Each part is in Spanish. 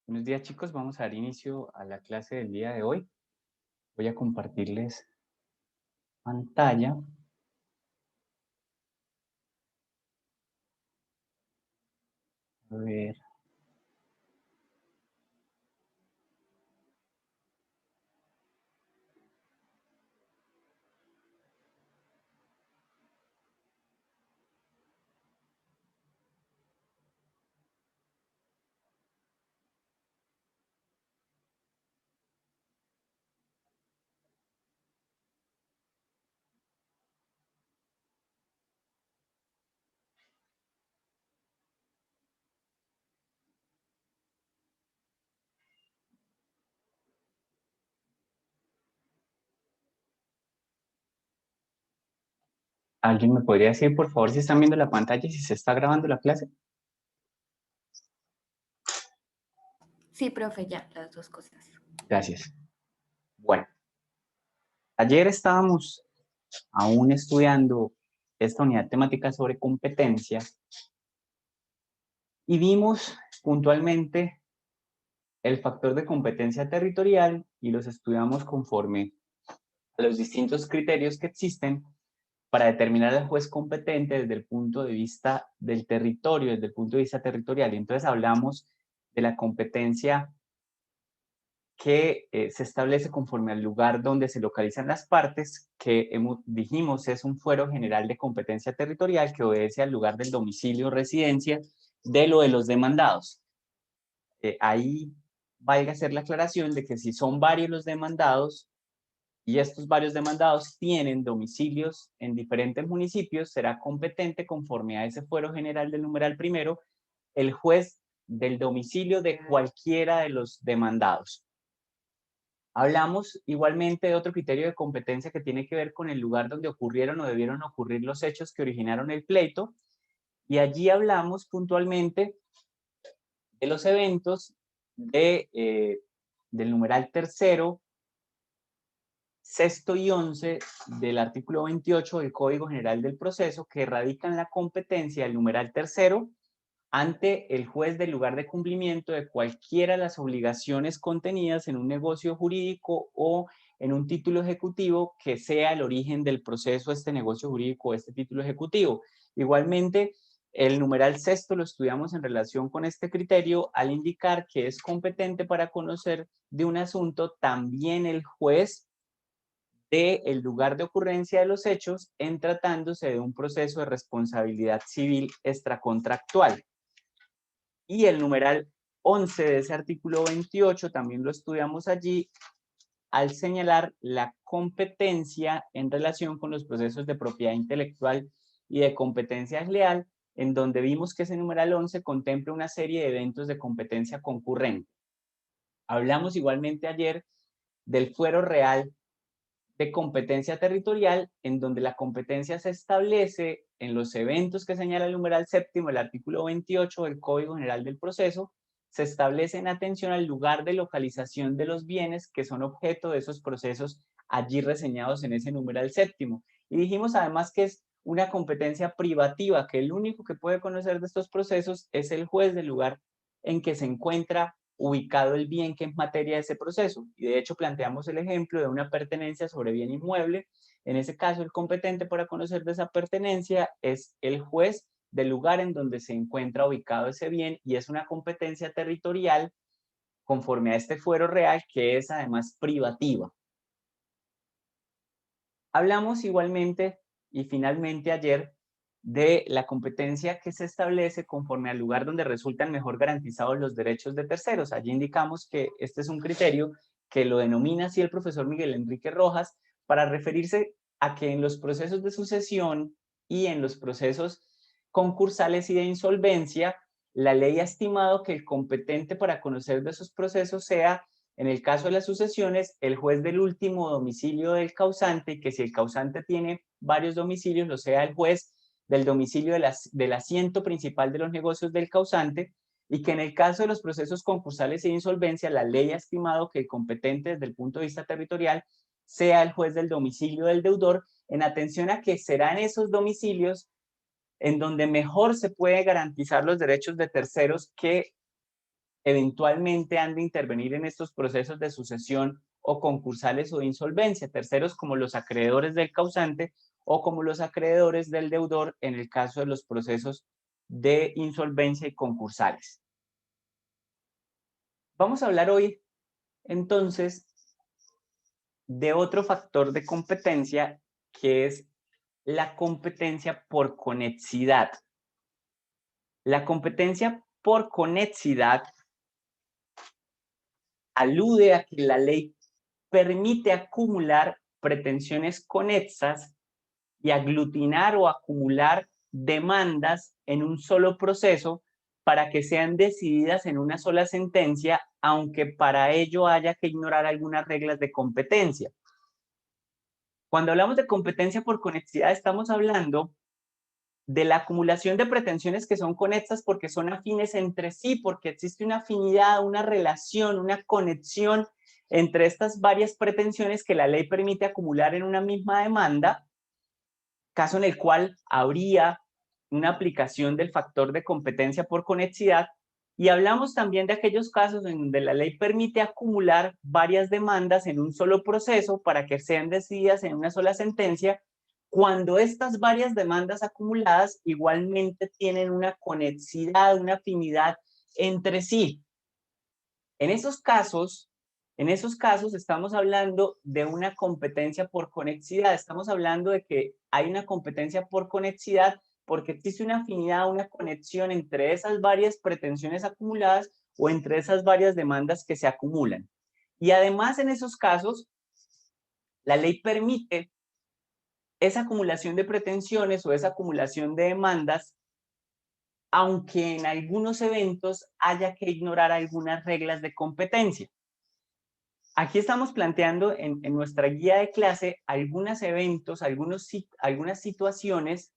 Buenos días, chicos, vamos a dar inicio a la clase del día de hoy. Voy a compartirles pantalla. A ver. ¿Alguien me podría decir, por favor, si están viendo la pantalla y si se está grabando la clase? Sí, profe, ya, las dos cosas. Gracias. Bueno, ayer estábamos aún estudiando esta unidad temática sobre competencia y vimos puntualmente el factor de competencia territorial y los estudiamos conforme a los distintos criterios que existen para determinar al juez competente desde el punto de vista del territorio, desde el punto de vista territorial. Y entonces hablamos de la competencia que se establece conforme al lugar donde se localizan las partes, que dijimos es un fuero general de competencia territorial que obedece al lugar del domicilio o residencia de lo de los demandados. Ahí valga hacer la aclaración de que si son varios los demandados, y estos varios demandados tienen domicilios en diferentes municipios, será competente conforme a ese fuero general del numeral primero el juez del domicilio de cualquiera de los demandados. Hablamos igualmente de otro criterio de competencia que tiene que ver con el lugar donde ocurrieron o debieron ocurrir los hechos que originaron el pleito, y allí hablamos puntualmente de los eventos del numeral tercero, sexto y 11 del artículo 28 del Código General del Proceso, que radican la competencia del numeral tercero ante el juez del lugar de cumplimiento de cualquiera de las obligaciones contenidas en un negocio jurídico o en un título ejecutivo que sea el origen del proceso, este negocio jurídico o este título ejecutivo. Igualmente, el numeral sexto lo estudiamos en relación con este criterio al indicar que es competente para conocer de un asunto también el juez del lugar de ocurrencia de los hechos en tratándose de un proceso de responsabilidad civil extracontractual. Y el numeral 11 de ese artículo 28 también lo estudiamos allí al señalar la competencia en relación con los procesos de propiedad intelectual y de competencia desleal, en donde vimos que ese numeral 11 contempla una serie de eventos de competencia concurrente. Hablamos igualmente ayer del fuero real de competencia territorial, en donde la competencia se establece en los eventos que señala el numeral séptimo, el artículo 28 del Código General del Proceso, se establece en atención al lugar de localización de los bienes que son objeto de esos procesos allí reseñados en ese numeral séptimo. Y dijimos además que es una competencia privativa, que el único que puede conocer de estos procesos es el juez del lugar en que se encuentra ubicado el bien que es materia de ese proceso. Y de hecho planteamos el ejemplo de una pertenencia sobre bien inmueble. En ese caso, el competente para conocer de esa pertenencia es el juez del lugar en donde se encuentra ubicado ese bien y es una competencia territorial conforme a este fuero real que es además privativa. Hablamos igualmente y finalmente ayer de la competencia que se establece conforme al lugar donde resultan mejor garantizados los derechos de terceros. Allí indicamos que este es un criterio que lo denomina así el profesor Miguel Enrique Rojas para referirse a que en los procesos de sucesión y en los procesos concursales y de insolvencia, la ley ha estimado que el competente para conocer de esos procesos sea, en el caso de las sucesiones, el juez del último domicilio del causante, y que si el causante tiene varios domicilios, lo sea el juez del domicilio del asiento principal de los negocios del causante, y que en el caso de los procesos concursales e insolvencia, la ley ha estimado que el competente desde el punto de vista territorial sea el juez del domicilio del deudor, en atención a que serán esos domicilios en donde mejor se puede garantizar los derechos de terceros que eventualmente han de intervenir en estos procesos de sucesión o concursales o de insolvencia, terceros como los acreedores del causante o como los acreedores del deudor en el caso de los procesos de insolvencia y concursales. Vamos a hablar hoy entonces de otro factor de competencia que es la competencia por conexidad. La competencia por conexidad alude a que la ley permite acumular pretensiones conexas y aglutinar o acumular demandas en un solo proceso para que sean decididas en una sola sentencia, aunque para ello haya que ignorar algunas reglas de competencia. Cuando hablamos de competencia por conexidad, estamos hablando de la acumulación de pretensiones que son conexas porque son afines entre sí, porque existe una afinidad, una relación, una conexión entre estas varias pretensiones que la ley permite acumular en una misma demanda, caso en el cual habría una aplicación del factor de competencia por conexidad. Y hablamos también de aquellos casos en donde la ley permite acumular varias demandas en un solo proceso para que sean decididas en una sola sentencia, cuando estas varias demandas acumuladas igualmente tienen una conexidad, una afinidad entre sí. En esos casos estamos hablando de una competencia por conexidad. Estamos hablando de que hay una competencia por conexidad porque existe una afinidad, una conexión entre esas varias pretensiones acumuladas o entre esas varias demandas que se acumulan. Y además en esos casos, la ley permite esa acumulación de pretensiones o esa acumulación de demandas, aunque en algunos eventos haya que ignorar algunas reglas de competencia. Aquí estamos planteando en nuestra guía de clase algunos eventos, algunas situaciones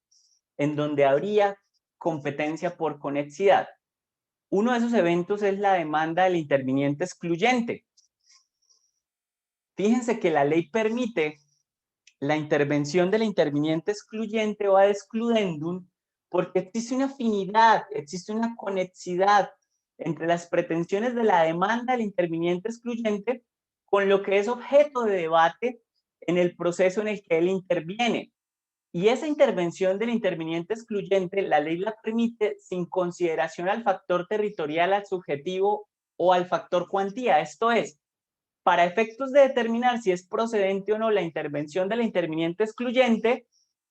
en donde habría competencia por conexidad. Uno de esos eventos es la demanda del interviniente excluyente. Fíjense que la ley permite la intervención del interviniente excluyente o ad excludendum porque existe una afinidad, existe una conexidad entre las pretensiones de la demanda del interviniente excluyente con lo que es objeto de debate en el proceso en el que él interviene. Y esa intervención del interviniente excluyente, la ley la permite sin consideración al factor territorial, al subjetivo o al factor cuantía. Esto es, para efectos de determinar si es procedente o no la intervención del interviniente excluyente,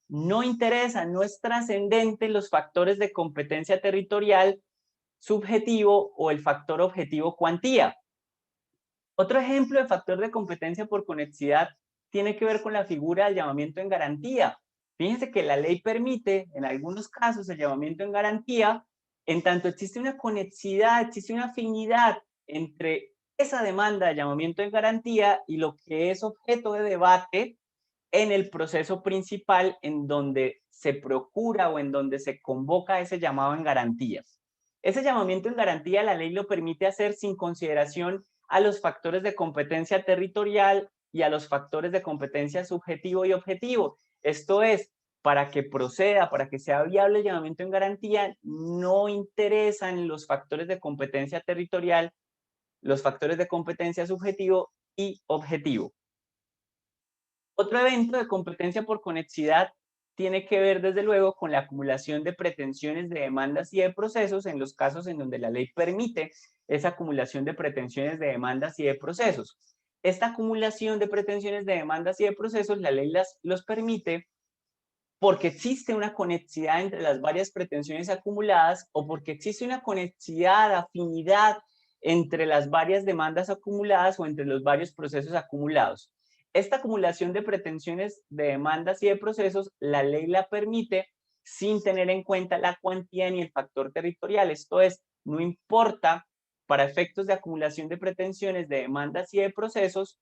no interesa, no es trascendente los factores de competencia territorial, subjetivo o el factor objetivo cuantía. Otro ejemplo de factor de competencia por conexidad tiene que ver con la figura del llamamiento en garantía. Fíjense que la ley permite, en algunos casos, el llamamiento en garantía, en tanto existe una conexidad, existe una afinidad entre esa demanda de llamamiento en garantía y lo que es objeto de debate en el proceso principal en donde se procura o en donde se convoca ese llamado en garantía. Ese llamamiento en garantía la ley lo permite hacer sin consideración a los factores de competencia territorial y a los factores de competencia subjetivo y objetivo. Esto es, para que proceda, para que sea viable el llamamiento en garantía, no interesan los factores de competencia territorial, los factores de competencia subjetivo y objetivo. Otro evento de competencia por conexidad tiene que ver, desde luego, con la acumulación de pretensiones de demandas y de procesos en los casos en donde la ley permite esa acumulación de pretensiones de demandas y de procesos. Esta acumulación de pretensiones de demandas y de procesos, la ley los permite porque existe una conexidad entre las varias pretensiones acumuladas o porque existe una conexidad, afinidad entre las varias demandas acumuladas o entre los varios procesos acumulados. Esta acumulación de pretensiones de demandas y de procesos, la ley la permite sin tener en cuenta la cuantía ni el factor territorial. Esto es, no importa para efectos de acumulación de pretensiones de demandas y de procesos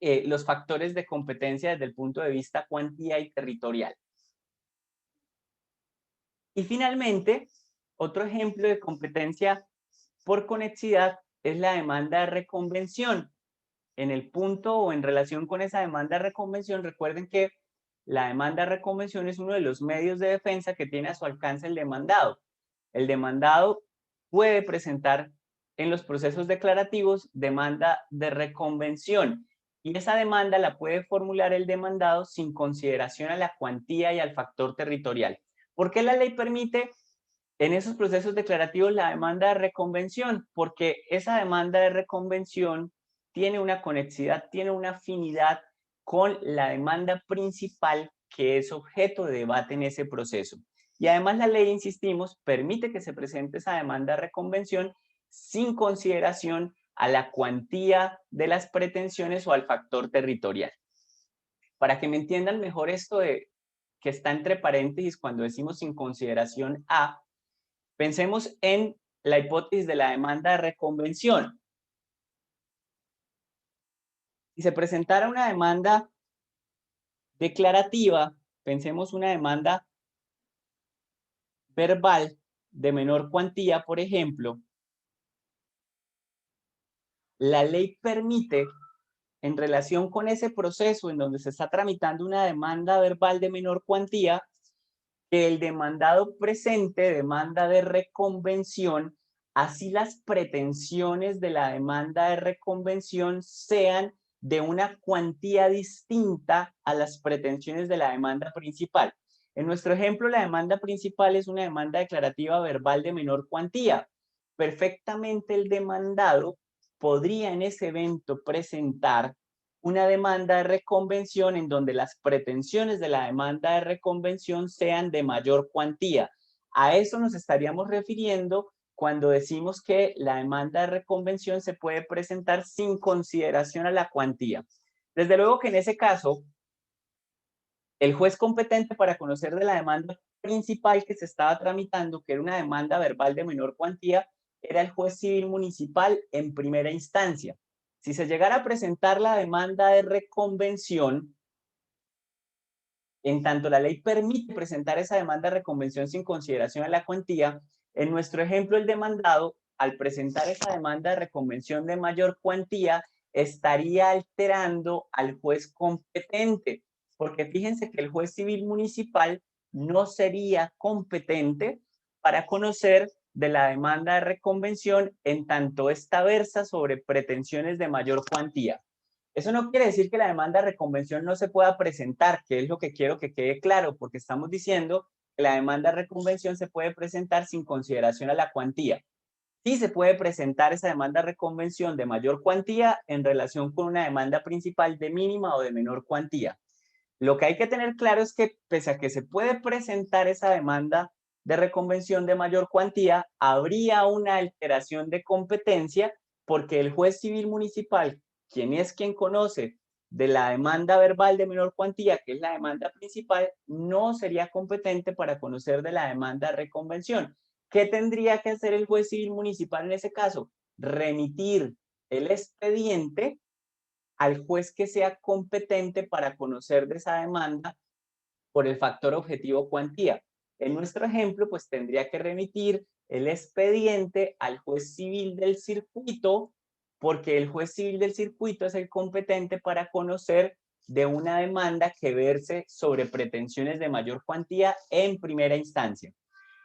los factores de competencia desde el punto de vista cuantía y territorial. Y finalmente, otro ejemplo de competencia por conexidad es la demanda de reconvención. En el punto o en relación con esa demanda de reconvención, recuerden que la demanda de reconvención es uno de los medios de defensa que tiene a su alcance el demandado. El demandado puede presentar en los procesos declarativos demanda de reconvención y esa demanda la puede formular el demandado sin consideración a la cuantía y al factor territorial. ¿Por qué la ley permite en esos procesos declarativos la demanda de reconvención? Porque esa demanda de reconvención tiene una conexidad, tiene una afinidad con la demanda principal que es objeto de debate en ese proceso. Y además la ley, insistimos, permite que se presente esa demanda de reconvención sin consideración a la cuantía de las pretensiones o al factor territorial. Para que me entiendan mejor esto de que está entre paréntesis cuando decimos sin consideración a, pensemos en la hipótesis de la demanda de reconvención. Si se presentara una demanda declarativa, pensemos una demanda verbal de menor cuantía, por ejemplo, la ley permite, en relación con ese proceso en donde se está tramitando una demanda verbal de menor cuantía, que el demandado presente demanda de reconvención, así las pretensiones de la demanda de reconvención sean de una cuantía distinta a las pretensiones de la demanda principal. En nuestro ejemplo, la demanda principal es una demanda declarativa verbal de menor cuantía. Perfectamente el demandado podría en ese evento presentar una demanda de reconvención en donde las pretensiones de la demanda de reconvención sean de mayor cuantía. A eso nos estaríamos refiriendo cuando decimos que la demanda de reconvención se puede presentar sin consideración a la cuantía. Desde luego que en ese caso, el juez competente para conocer de la demanda principal que se estaba tramitando, que era una demanda verbal de menor cuantía, era el juez civil municipal en primera instancia. Si se llegara a presentar la demanda de reconvención, En tanto la ley permite presentar esa demanda de reconvención sin consideración a la cuantía, en nuestro ejemplo el demandado, al presentar esa demanda de reconvención de mayor cuantía, estaría alterando al juez competente, porque fíjense que el juez civil municipal no sería competente para conocer de la demanda de reconvención en tanto esta versa sobre pretensiones de mayor cuantía. Eso no quiere decir que la demanda de reconvención no se pueda presentar, que es lo que quiero que quede claro, porque estamos diciendo que la demanda de reconvención se puede presentar sin consideración a la cuantía. Sí se puede presentar esa demanda de reconvención de mayor cuantía en relación con una demanda principal de mínima o de menor cuantía. Lo que hay que tener claro es que pese a que se puede presentar esa demanda de reconvención de mayor cuantía, habría una alteración de competencia porque el juez civil municipal, quien conoce de la demanda verbal de menor cuantía, que es la demanda principal, no sería competente para conocer de la demanda de reconvención. ¿Qué tendría que hacer el juez civil municipal en ese caso? Remitir el expediente al juez que sea competente para conocer de esa demanda por el factor objetivo cuantía. En nuestro ejemplo, pues tendría que remitir el expediente al juez civil del circuito, porque el juez civil del circuito es el competente para conocer de una demanda que verse sobre pretensiones de mayor cuantía en primera instancia.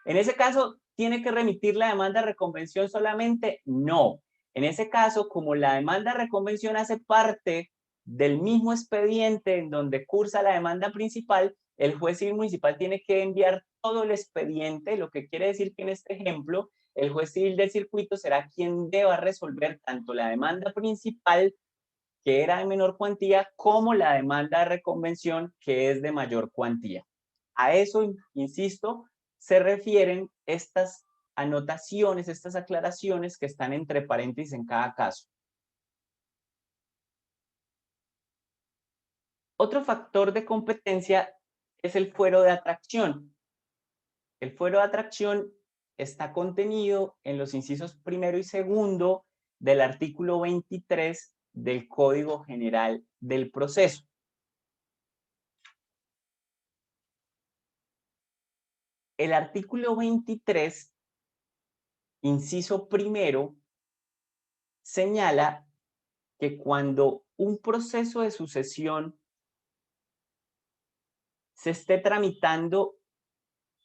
En ese caso, ¿tiene que remitir la demanda de reconvención solamente? No. En ese caso, como la demanda de reconvención hace parte del mismo expediente en donde cursa la demanda principal, el juez civil municipal tiene que enviar todo el expediente, lo que quiere decir que en este ejemplo, el juez civil del circuito será quien deba resolver tanto la demanda principal, que era de menor cuantía, como la demanda de reconvención, que es de mayor cuantía. A eso, insisto, se refieren estas anotaciones, estas aclaraciones que están entre paréntesis en cada caso. Otro factor de competencia es el fuero de atracción. El fuero de atracción está contenido en los incisos primero y segundo del artículo 23 del Código General del Proceso. El artículo 23, inciso primero, señala que cuando un proceso de sucesión se esté tramitando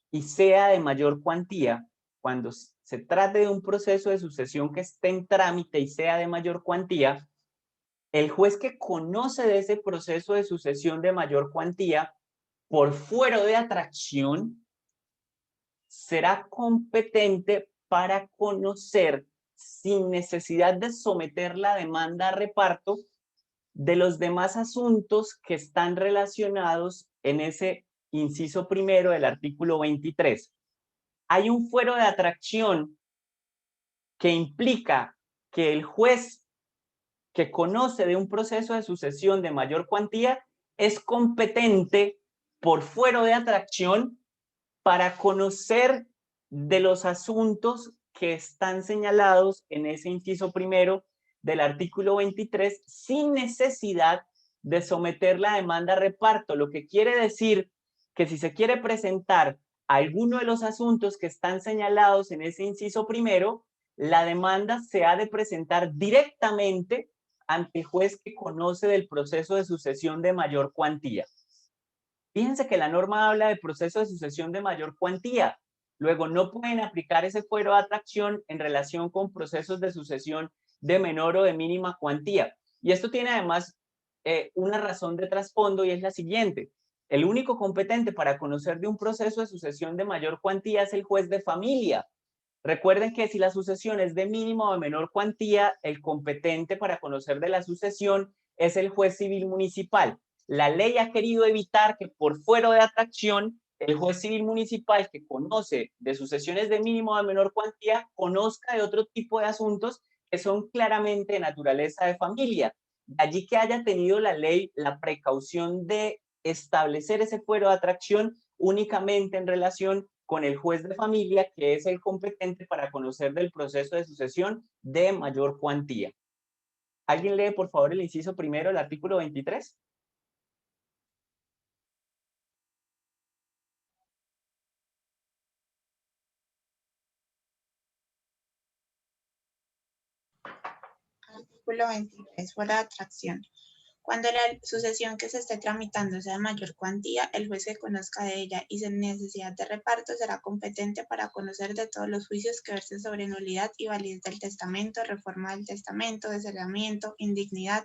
y sea de mayor cuantía, cuando se trate de un proceso de sucesión que esté en trámite y sea de mayor cuantía, el juez que conoce de ese proceso de sucesión de mayor cuantía, por fuero de atracción, será competente para conocer, sin necesidad de someter la demanda a reparto, de los demás asuntos que están relacionados en ese inciso primero del artículo 23. Hay un fuero de atracción que implica que el juez que conoce de un proceso de sucesión de mayor cuantía es competente por fuero de atracción para conocer de los asuntos que están señalados en ese inciso primero del artículo 23 sin necesidad de someter la demanda a reparto, lo que quiere decir que si se quiere presentar alguno de los asuntos que están señalados en ese inciso primero, la demanda se ha de presentar directamente ante el juez que conoce del proceso de sucesión de mayor cuantía. Fíjense que la norma habla de proceso de sucesión de mayor cuantía. Luego, no pueden aplicar ese fuero de atracción en relación con procesos de sucesión de menor o de mínima cuantía. Y esto tiene además una razón de trasfondo y es la siguiente. El único competente para conocer de un proceso de sucesión de mayor cuantía es el juez de familia. Recuerden que si la sucesión es de mínima o de menor cuantía, el competente para conocer de la sucesión es el juez civil municipal. La ley ha querido evitar que por fuero de atracción el juez civil municipal que conoce de sucesiones de mínimo o de menor cuantía conozca de otro tipo de asuntos que son claramente de naturaleza de familia. De allí que haya tenido la ley la precaución de establecer ese fuero de atracción únicamente en relación con el juez de familia, que es el competente para conocer del proceso de sucesión de mayor cuantía. ¿Alguien lee, por favor, el inciso primero del artículo 23? Artículo 23. Fuera de atracción. Cuando la sucesión que se esté tramitando sea de mayor cuantía, el juez que conozca de ella y sin necesidad de reparto será competente para conocer de todos los juicios que versen sobre nulidad y validez del testamento, reforma del testamento, desheredamiento, indignidad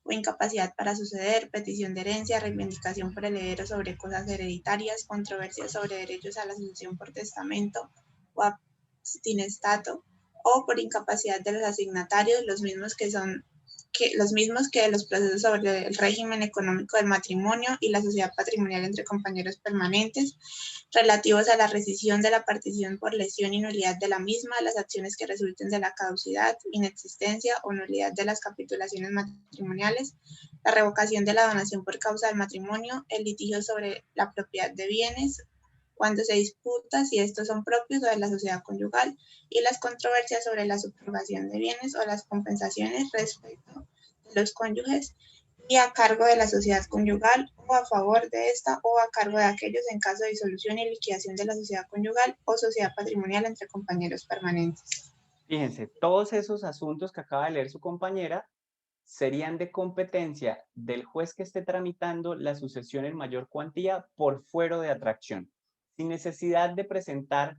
o incapacidad para suceder, petición de herencia, reivindicación por el heredero sobre cosas hereditarias, controversias sobre derechos a la sucesión por testamento o abstinestato, o por incapacidad de los asignatarios, los mismos que los procesos sobre el régimen económico del matrimonio y la sociedad patrimonial entre compañeros permanentes, relativos a la rescisión de la partición por lesión y nulidad de la misma, las acciones que resulten de la caducidad, inexistencia o nulidad de las capitulaciones matrimoniales, la revocación de la donación por causa del matrimonio, el litigio sobre la propiedad de bienes, cuando se disputa si estos son propios o de la sociedad conyugal, y las controversias sobre la subrogación de bienes o las compensaciones respecto de los cónyuges y a cargo de la sociedad conyugal o a favor de esta o a cargo de aquellos en caso de disolución y liquidación de la sociedad conyugal o sociedad patrimonial entre compañeros permanentes. Fíjense, todos esos asuntos que acaba de leer su compañera serían de competencia del juez que esté tramitando la sucesión en mayor cuantía por fuero de atracción, sin necesidad de presentar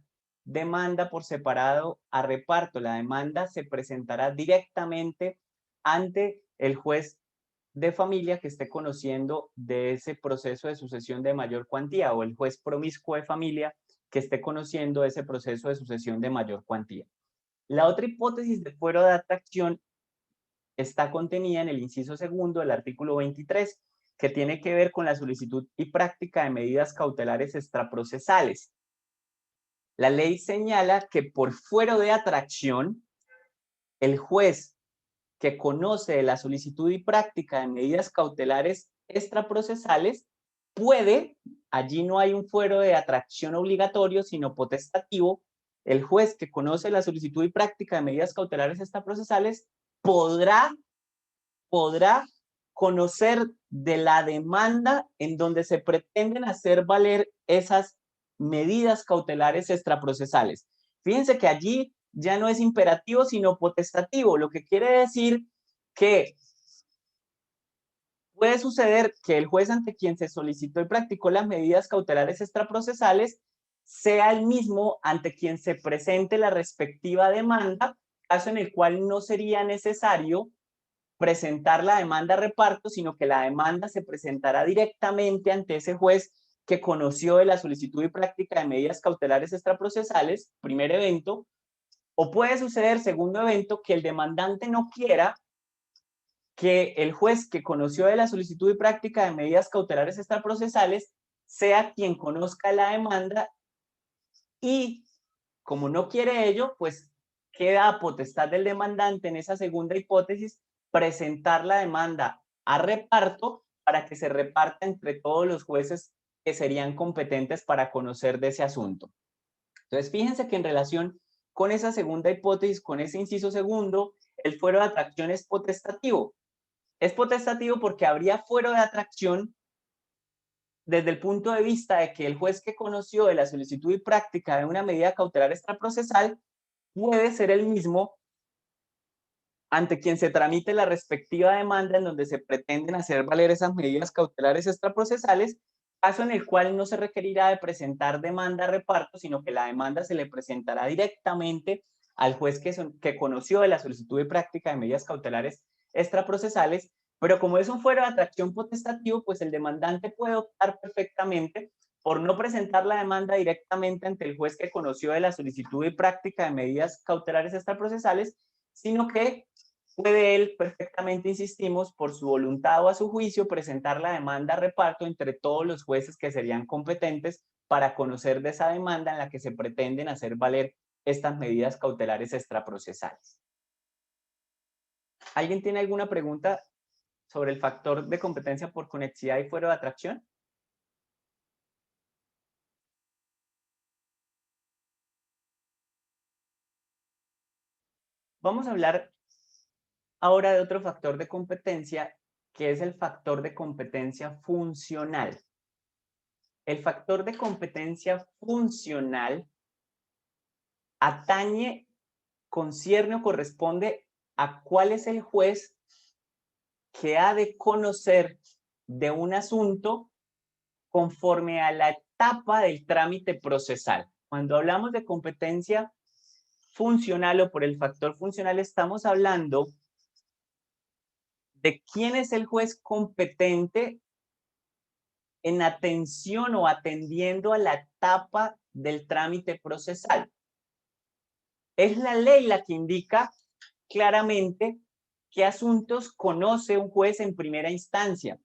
demanda por separado a reparto. La demanda se presentará directamente ante el juez de familia que esté conociendo de ese proceso de sucesión de mayor cuantía, o el juez promiscuo de familia que esté conociendo ese proceso de sucesión de mayor cuantía. La otra hipótesis de fuero de atracción está contenida en el inciso segundo del artículo 23, que tiene que ver con la solicitud y práctica de medidas cautelares extraprocesales. La ley señala que por fuero de atracción, el juez que conoce de la solicitud y práctica de medidas cautelares extraprocesales puede, allí no hay un fuero de atracción obligatorio, sino potestativo, el juez que conoce la solicitud y práctica de medidas cautelares extraprocesales podrá conocer de la demanda en donde se pretenden hacer valer esas medidas cautelares extraprocesales. Fíjense que allí ya no es imperativo, sino potestativo, lo que quiere decir que puede suceder que el juez ante quien se solicitó y practicó las medidas cautelares extraprocesales sea el mismo ante quien se presente la respectiva demanda, caso en el cual no sería necesario presentar la demanda a reparto, sino que la demanda se presentará directamente ante ese juez que conoció de la solicitud y práctica de medidas cautelares extraprocesales, primer evento, o puede suceder, segundo evento, que el demandante no quiera que el juez que conoció de la solicitud y práctica de medidas cautelares extraprocesales sea quien conozca la demanda y, como no quiere ello, pues queda a potestad del demandante en esa segunda hipótesis presentar la demanda a reparto para que se reparta entre todos los jueces que serían competentes para conocer de ese asunto. Entonces, fíjense que en relación con esa segunda hipótesis, con ese inciso segundo, el fuero de atracción es potestativo. Es potestativo porque habría fuero de atracción desde el punto de vista de que el juez que conoció de la solicitud y práctica de una medida cautelar extraprocesal puede ser el mismo ante quien se tramite la respectiva demanda en donde se pretenden hacer valer esas medidas cautelares extraprocesales, caso en el cual no se requerirá de presentar demanda a reparto, sino que la demanda se le presentará directamente al juez que conoció de la solicitud y práctica de medidas cautelares extraprocesales, pero como es un fuero de atracción potestativo, pues el demandante puede optar perfectamente por no presentar la demanda directamente ante el juez que conoció de la solicitud y práctica de medidas cautelares extraprocesales, sino que puede él perfectamente, insistimos, por su voluntad o a su juicio, presentar la demanda a reparto entre todos los jueces que serían competentes para conocer de esa demanda en la que se pretenden hacer valer estas medidas cautelares extraprocesales. ¿Alguien tiene alguna pregunta sobre el factor de competencia por conexidad y fuero de atracción? Vamos a hablar ahora de otro factor de competencia, que es el factor de competencia funcional. El factor de competencia funcional atañe, concierne o corresponde a cuál es el juez que ha de conocer de un asunto conforme a la etapa del trámite procesal. Cuando hablamos de competencia funcional o por el factor funcional, estamos hablando de quién es el juez competente en atención o atendiendo a la etapa del trámite procesal. Es la ley la que indica claramente qué asuntos conoce un juez en primera instancia.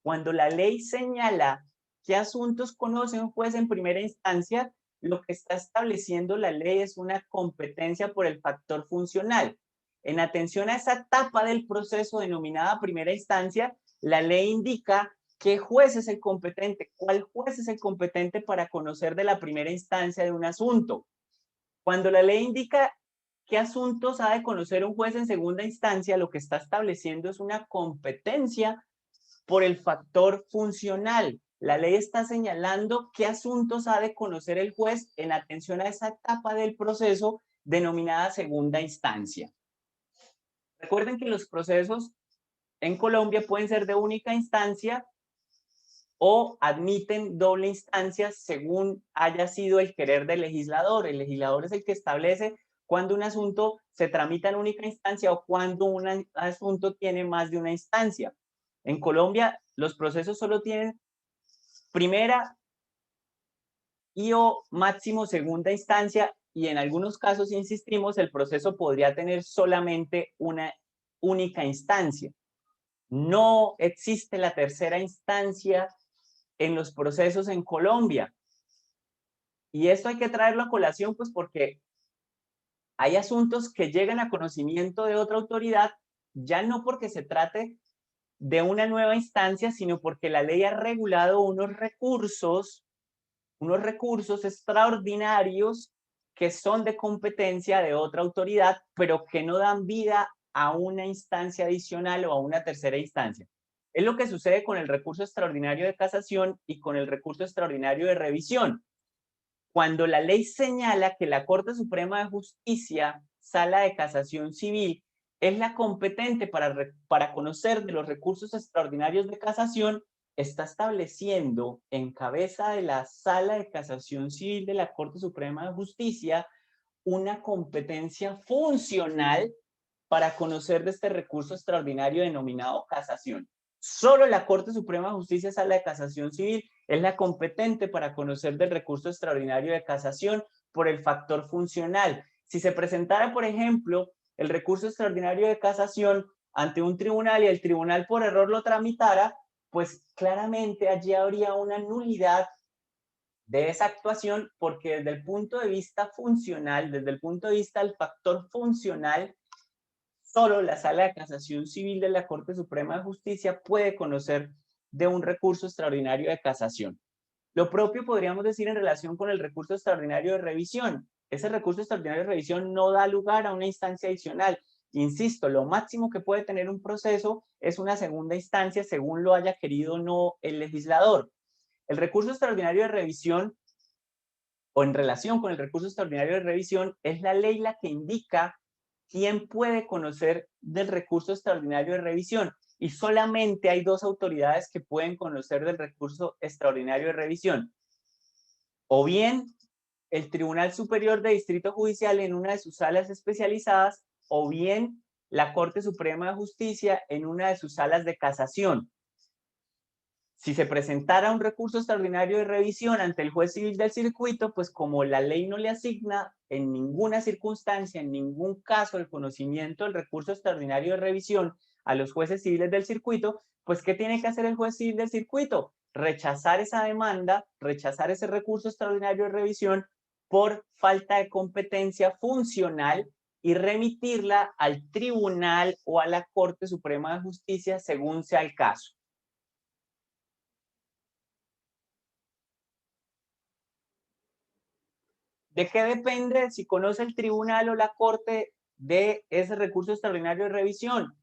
Cuando la ley señala qué asuntos conoce un juez en primera instancia, lo que está estableciendo la ley es una competencia por el factor funcional. En atención a esa etapa del proceso denominada primera instancia, la ley indica qué juez es el competente, cuál juez es el competente para conocer de la primera instancia de un asunto. Cuando la ley indica qué asuntos ha de conocer un juez en segunda instancia, lo que está estableciendo es una competencia por el factor funcional. La ley está señalando qué asuntos ha de conocer el juez en atención a esa etapa del proceso denominada segunda instancia. Recuerden que los procesos en Colombia pueden ser de única instancia o admiten doble instancia según haya sido el querer del legislador. El legislador es el que establece cuando un asunto se tramita en única instancia o cuando un asunto tiene más de una instancia. En Colombia, los procesos solo tienen primera y o máximo segunda instancia, y en algunos casos, insistimos, el proceso podría tener solamente una única instancia. No existe la tercera instancia en los procesos en Colombia. Y esto hay que traerlo a colación, pues porque hay asuntos que llegan a conocimiento de otra autoridad, ya no porque se trate de una nueva instancia, sino porque la ley ha regulado unos recursos extraordinarios que son de competencia de otra autoridad, pero que no dan vida a una instancia adicional o a una tercera instancia. Es lo que sucede con el recurso extraordinario de casación y con el recurso extraordinario de revisión. Cuando la ley señala que la Corte Suprema de Justicia, Sala de Casación Civil, es la competente para conocer de los recursos extraordinarios de casación, está estableciendo en cabeza de la Sala de Casación Civil de la Corte Suprema de Justicia una competencia funcional para conocer de este recurso extraordinario denominado casación. Solo la Corte Suprema de Justicia, Sala de Casación Civil, es la competente para conocer del recurso extraordinario de casación por el factor funcional. Si se presentara, por ejemplo, el recurso extraordinario de casación ante un tribunal y el tribunal por error lo tramitara, pues claramente allí habría una nulidad de esa actuación, porque desde el punto de vista funcional, desde el punto de vista del factor funcional, solo la Sala de Casación Civil de la Corte Suprema de Justicia puede conocer de un recurso extraordinario de casación. Lo propio podríamos decir en relación con el recurso extraordinario de revisión. Ese recurso extraordinario de revisión no da lugar a una instancia adicional. Insisto, lo máximo que puede tener un proceso es una segunda instancia según lo haya querido o no el legislador. El recurso extraordinario de revisión, o en relación con el recurso extraordinario de revisión, es la ley la que indica quién puede conocer del recurso extraordinario de revisión. Y solamente hay dos autoridades que pueden conocer del recurso extraordinario de revisión. O bien el Tribunal Superior de Distrito Judicial en una de sus salas especializadas, o bien la Corte Suprema de Justicia en una de sus salas de casación. Si se presentara un recurso extraordinario de revisión ante el juez civil del circuito, pues como la ley no le asigna en ninguna circunstancia, en ningún caso, el conocimiento del recurso extraordinario de revisión a los jueces civiles del circuito, pues ¿qué tiene que hacer el juez civil del circuito? Rechazar esa demanda, rechazar ese recurso extraordinario de revisión por falta de competencia funcional y remitirla al tribunal o a la Corte Suprema de Justicia según sea el caso. ¿De qué depende si conoce el tribunal o la corte de ese recurso extraordinario de revisión?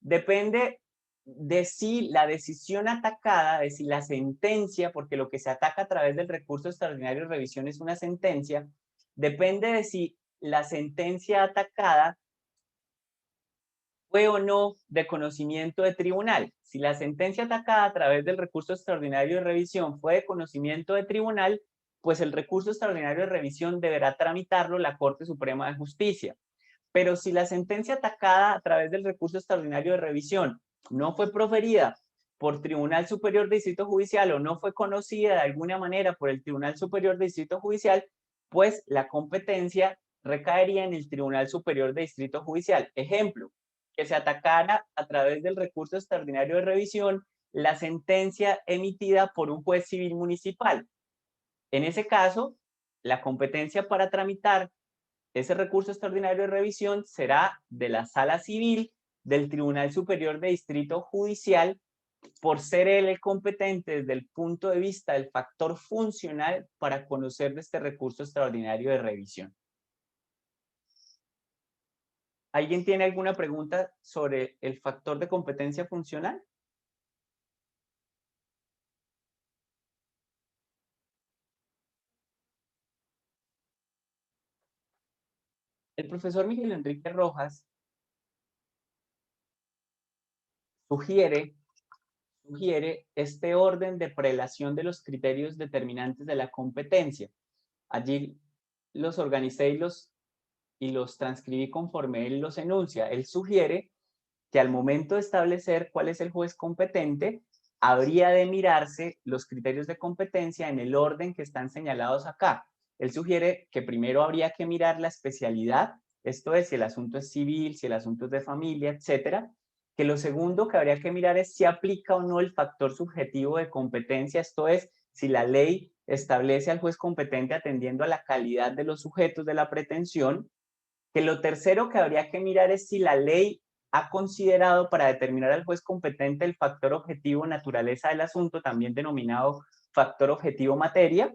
Depende de si la decisión atacada, de si la sentencia, porque lo que se ataca a través del recurso extraordinario de revisión es una sentencia, depende de si la sentencia atacada fue o no de conocimiento de tribunal. Si la sentencia atacada a través del recurso extraordinario de revisión fue de conocimiento de tribunal, pues el recurso extraordinario de revisión deberá tramitarlo la Corte Suprema de Justicia. Pero si la sentencia atacada a través del recurso extraordinario de revisión no fue proferida por Tribunal Superior de Distrito Judicial o no fue conocida de alguna manera por el Tribunal Superior de Distrito Judicial, pues la competencia recaería en el Tribunal Superior de Distrito Judicial. Ejemplo, que se atacara a través del recurso extraordinario de revisión la sentencia emitida por un juez civil municipal. En ese caso, la competencia para tramitar ese recurso extraordinario de revisión será de la Sala Civil del Tribunal Superior de Distrito Judicial, por ser él el competente desde el punto de vista del factor funcional para conocer de este recurso extraordinario de revisión. ¿Alguien tiene alguna pregunta sobre el factor de competencia funcional? El profesor Miguel Enrique Rojas sugiere este orden de prelación de los criterios determinantes de la competencia. Allí los organicé y los transcribí conforme él los enuncia. Él sugiere que al momento de establecer cuál es el juez competente, habría de mirarse los criterios de competencia en el orden que están señalados acá. Él sugiere que primero habría que mirar la especialidad, esto es, si el asunto es civil, si el asunto es de familia, etcétera. Que lo segundo que habría que mirar es si aplica o no el factor subjetivo de competencia, esto es, si la ley establece al juez competente atendiendo a la calidad de los sujetos de la pretensión. Que lo tercero que habría que mirar es si la ley ha considerado para determinar al juez competente el factor objetivo naturaleza del asunto, también denominado factor objetivo materia.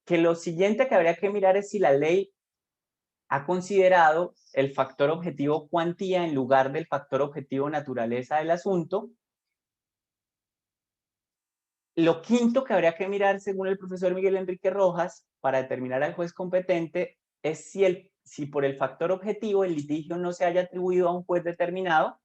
Que lo siguiente que habría que mirar es si la ley ha considerado el factor objetivo cuantía en lugar del factor objetivo naturaleza del asunto. Lo quinto que habría que mirar, según el profesor Miguel Enrique Rojas, para determinar al juez competente, es si por el factor objetivo el litigio no se haya atribuido a un juez determinado,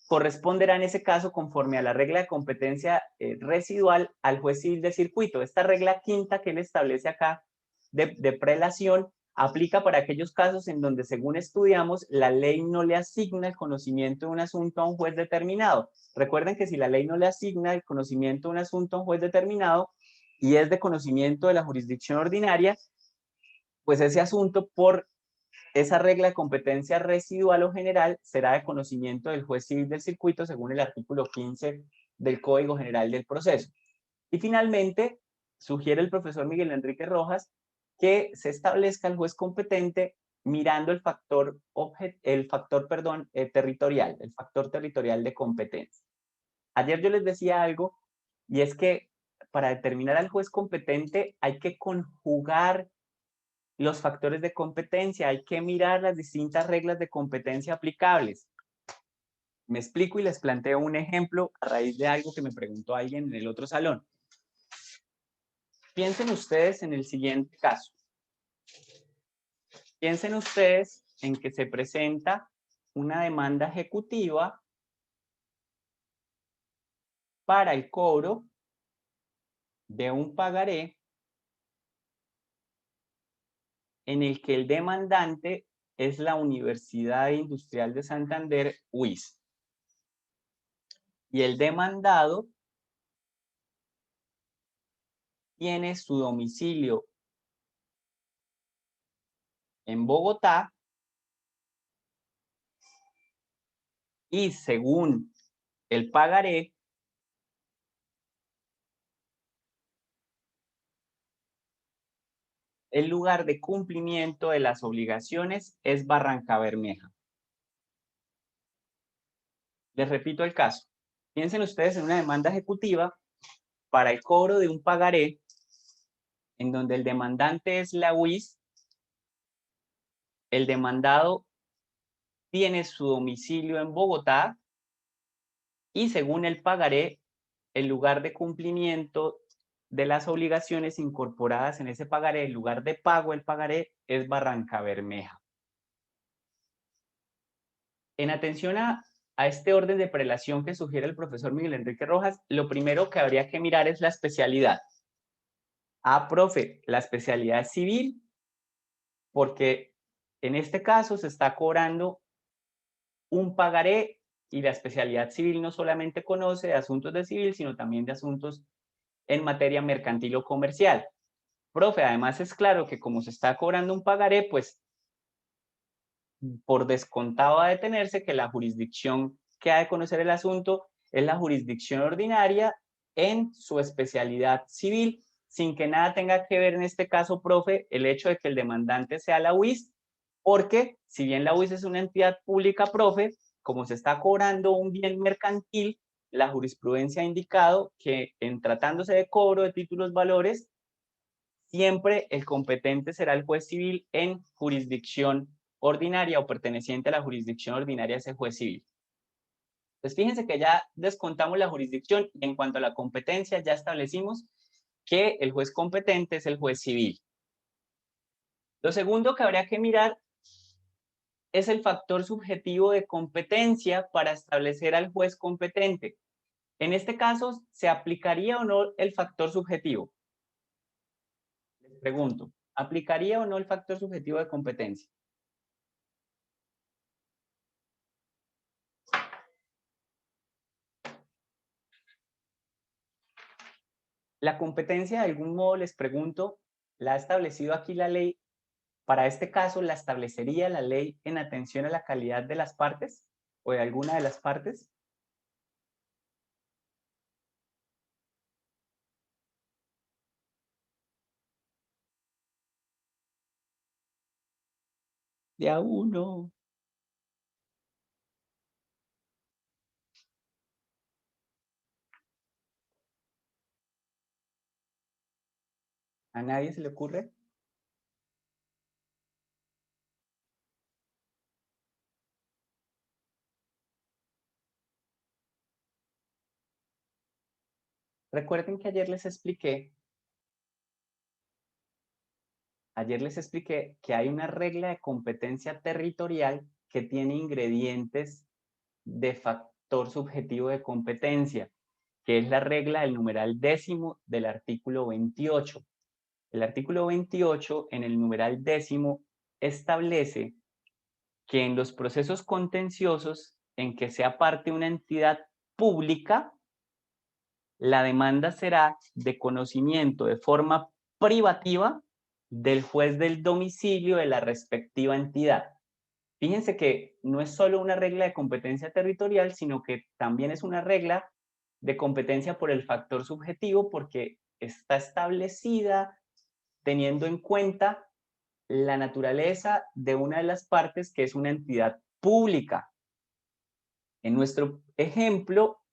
corresponderá en ese caso, conforme a la regla de competencia residual, al juez civil del circuito. Esta regla quinta que él establece acá de prelación aplica para aquellos casos en donde, según estudiamos, la ley no le asigna el conocimiento de un asunto a un juez determinado. Recuerden que si la ley no le asigna el conocimiento de un asunto a un juez determinado y es de conocimiento de la jurisdicción ordinaria, pues ese asunto, por esa regla de competencia residual o general, será de conocimiento del juez civil del circuito según el artículo 15 del Código General del Proceso. Y finalmente, sugiere el profesor Miguel Enrique Rojas que se establezca el juez competente mirando el factor territorial, el factor territorial de competencia. Ayer yo les decía algo, y es que para determinar al juez competente hay que conjugar los factores de competencia, hay que mirar las distintas reglas de competencia aplicables. Me explico y les planteo un ejemplo a raíz de algo que me preguntó alguien en el otro salón. Piensen ustedes en el siguiente caso. Piensen ustedes en que se presenta una demanda ejecutiva para el cobro de un pagaré en el que el demandante es la Universidad Industrial de Santander, UIS. Y el demandado tiene su domicilio en Bogotá y, según el pagaré, el lugar de cumplimiento de las obligaciones es Barrancabermeja. Les repito el caso. Piensen ustedes en una demanda ejecutiva para el cobro de un pagaré en donde el demandante es la UIS, el demandado tiene su domicilio en Bogotá y, según el pagaré, el lugar de cumplimiento de las obligaciones incorporadas en ese pagaré, el lugar de pago del pagaré, es Barrancabermeja. en atención a este orden de prelación que sugiere el profesor Miguel Enrique Rojas, lo primero que habría que mirar es la especialidad. Profe, la especialidad civil, porque en este caso se está cobrando un pagaré y la especialidad civil no solamente conoce de asuntos de civil, sino también de asuntos en materia mercantil o comercial. Profe, además es claro que como se está cobrando un pagaré, pues por descontado ha de tenerse que la jurisdicción que ha de conocer el asunto es la jurisdicción ordinaria en su especialidad civil, sin que nada tenga que ver en este caso, profe, el hecho de que el demandante sea la UIS, porque si bien la UIS es una entidad pública, profe, como se está cobrando un bien mercantil, la jurisprudencia ha indicado que en tratándose de cobro de títulos valores, siempre el competente será el juez civil en jurisdicción ordinaria o perteneciente a la jurisdicción ordinaria de ese juez civil. Entonces fíjense que ya descontamos la jurisdicción y en cuanto a la competencia ya establecimos que el juez competente es el juez civil. Lo segundo que habría que mirar es el factor subjetivo de competencia para establecer al juez competente. En este caso, ¿se aplicaría o no el factor subjetivo? Les pregunto, ¿aplicaría o no el factor subjetivo de competencia? La competencia, de algún modo, les pregunto, ¿la ha establecido aquí la ley? Para este caso, ¿la establecería la ley en atención a la calidad de las partes o de alguna de las partes? De a uno. ¿A nadie se le ocurre? Recuerden que ayer les expliqué que hay una regla de competencia territorial que tiene ingredientes de factor subjetivo de competencia, que es la regla del numeral 10º del artículo 28. El artículo 28, en el numeral 10º, establece que en los procesos contenciosos en que sea parte una entidad pública, la demanda será de conocimiento de forma privativa del juez del domicilio de la respectiva entidad. Fíjense que no es solo una regla de competencia territorial, sino que también es una regla de competencia por el factor subjetivo, porque está establecida teniendo en cuenta la naturaleza de una de las partes, que es una entidad pública. En nuestro ejemplo,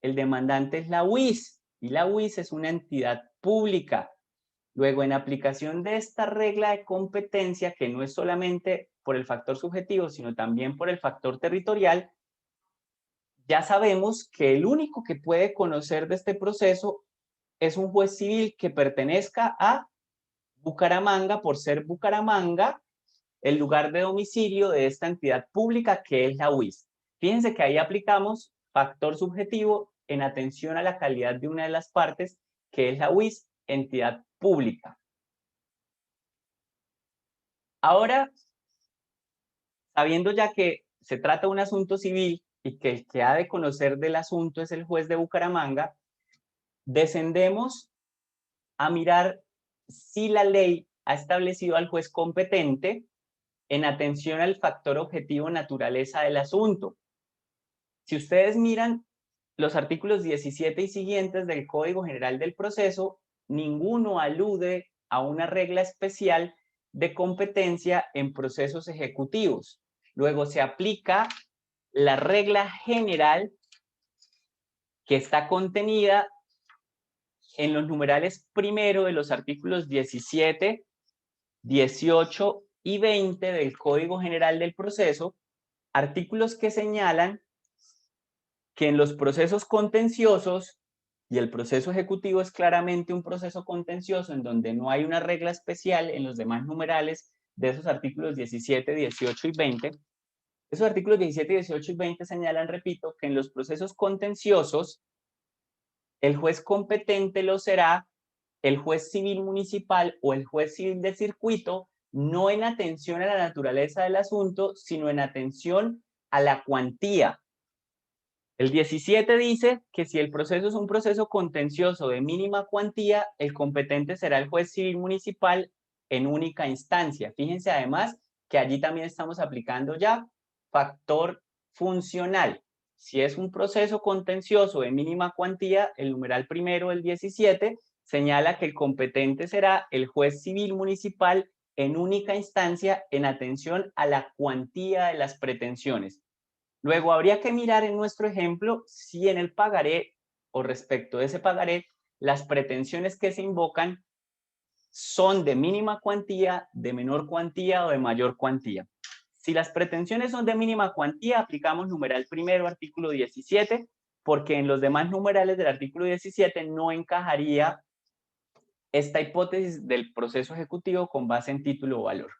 el demandante es la UIS y la UIS es una entidad pública. Luego, en aplicación de esta regla de competencia, que no es solamente por el factor subjetivo, sino también por el factor territorial, ya sabemos que el único que puede conocer de este proceso es un juez civil que pertenezca a Bucaramanga, por ser Bucaramanga el lugar de domicilio de esta entidad pública que es la UIS. Fíjense que ahí aplicamos factor subjetivo en atención a la calidad de una de las partes, que es la UIS, entidad pública. Ahora, sabiendo ya que se trata de un asunto civil y que el que ha de conocer del asunto es el juez de Bucaramanga, descendemos a mirar si la ley ha establecido al juez competente en atención al factor objetivo naturaleza del asunto. Si ustedes miran los artículos 17 y siguientes del Código General del Proceso, ninguno alude a una regla especial de competencia en procesos ejecutivos. Luego se aplica la regla general que está contenida en los numerales primero de los artículos 17, 18 y 20 del Código General del Proceso, artículos que señalan que en los procesos contenciosos, y el proceso ejecutivo es claramente un proceso contencioso en donde no hay una regla especial en los demás numerales de esos artículos 17, 18 y 20, Esos artículos 17, 18 y 20 señalan, repito, que en los procesos contenciosos, el juez competente lo será el juez civil municipal o el juez civil de circuito, no en atención a la naturaleza del asunto, sino en atención a la cuantía. El 17 dice que si el proceso es un proceso contencioso de mínima cuantía, el competente será el juez civil municipal en única instancia. Fíjense además que allí también estamos aplicando ya factor funcional. Si es un proceso contencioso de mínima cuantía, el numeral primero del 17 señala que el competente será el juez civil municipal en única instancia en atención a la cuantía de las pretensiones. Luego habría que mirar en nuestro ejemplo si en el pagaré o respecto de ese pagaré, las pretensiones que se invocan son de mínima cuantía, de menor cuantía o de mayor cuantía. Si las pretensiones son de mínima cuantía, aplicamos numeral primero, artículo 17, porque en los demás numerales del artículo 17 no encajaría esta hipótesis del proceso ejecutivo con base en título o valor.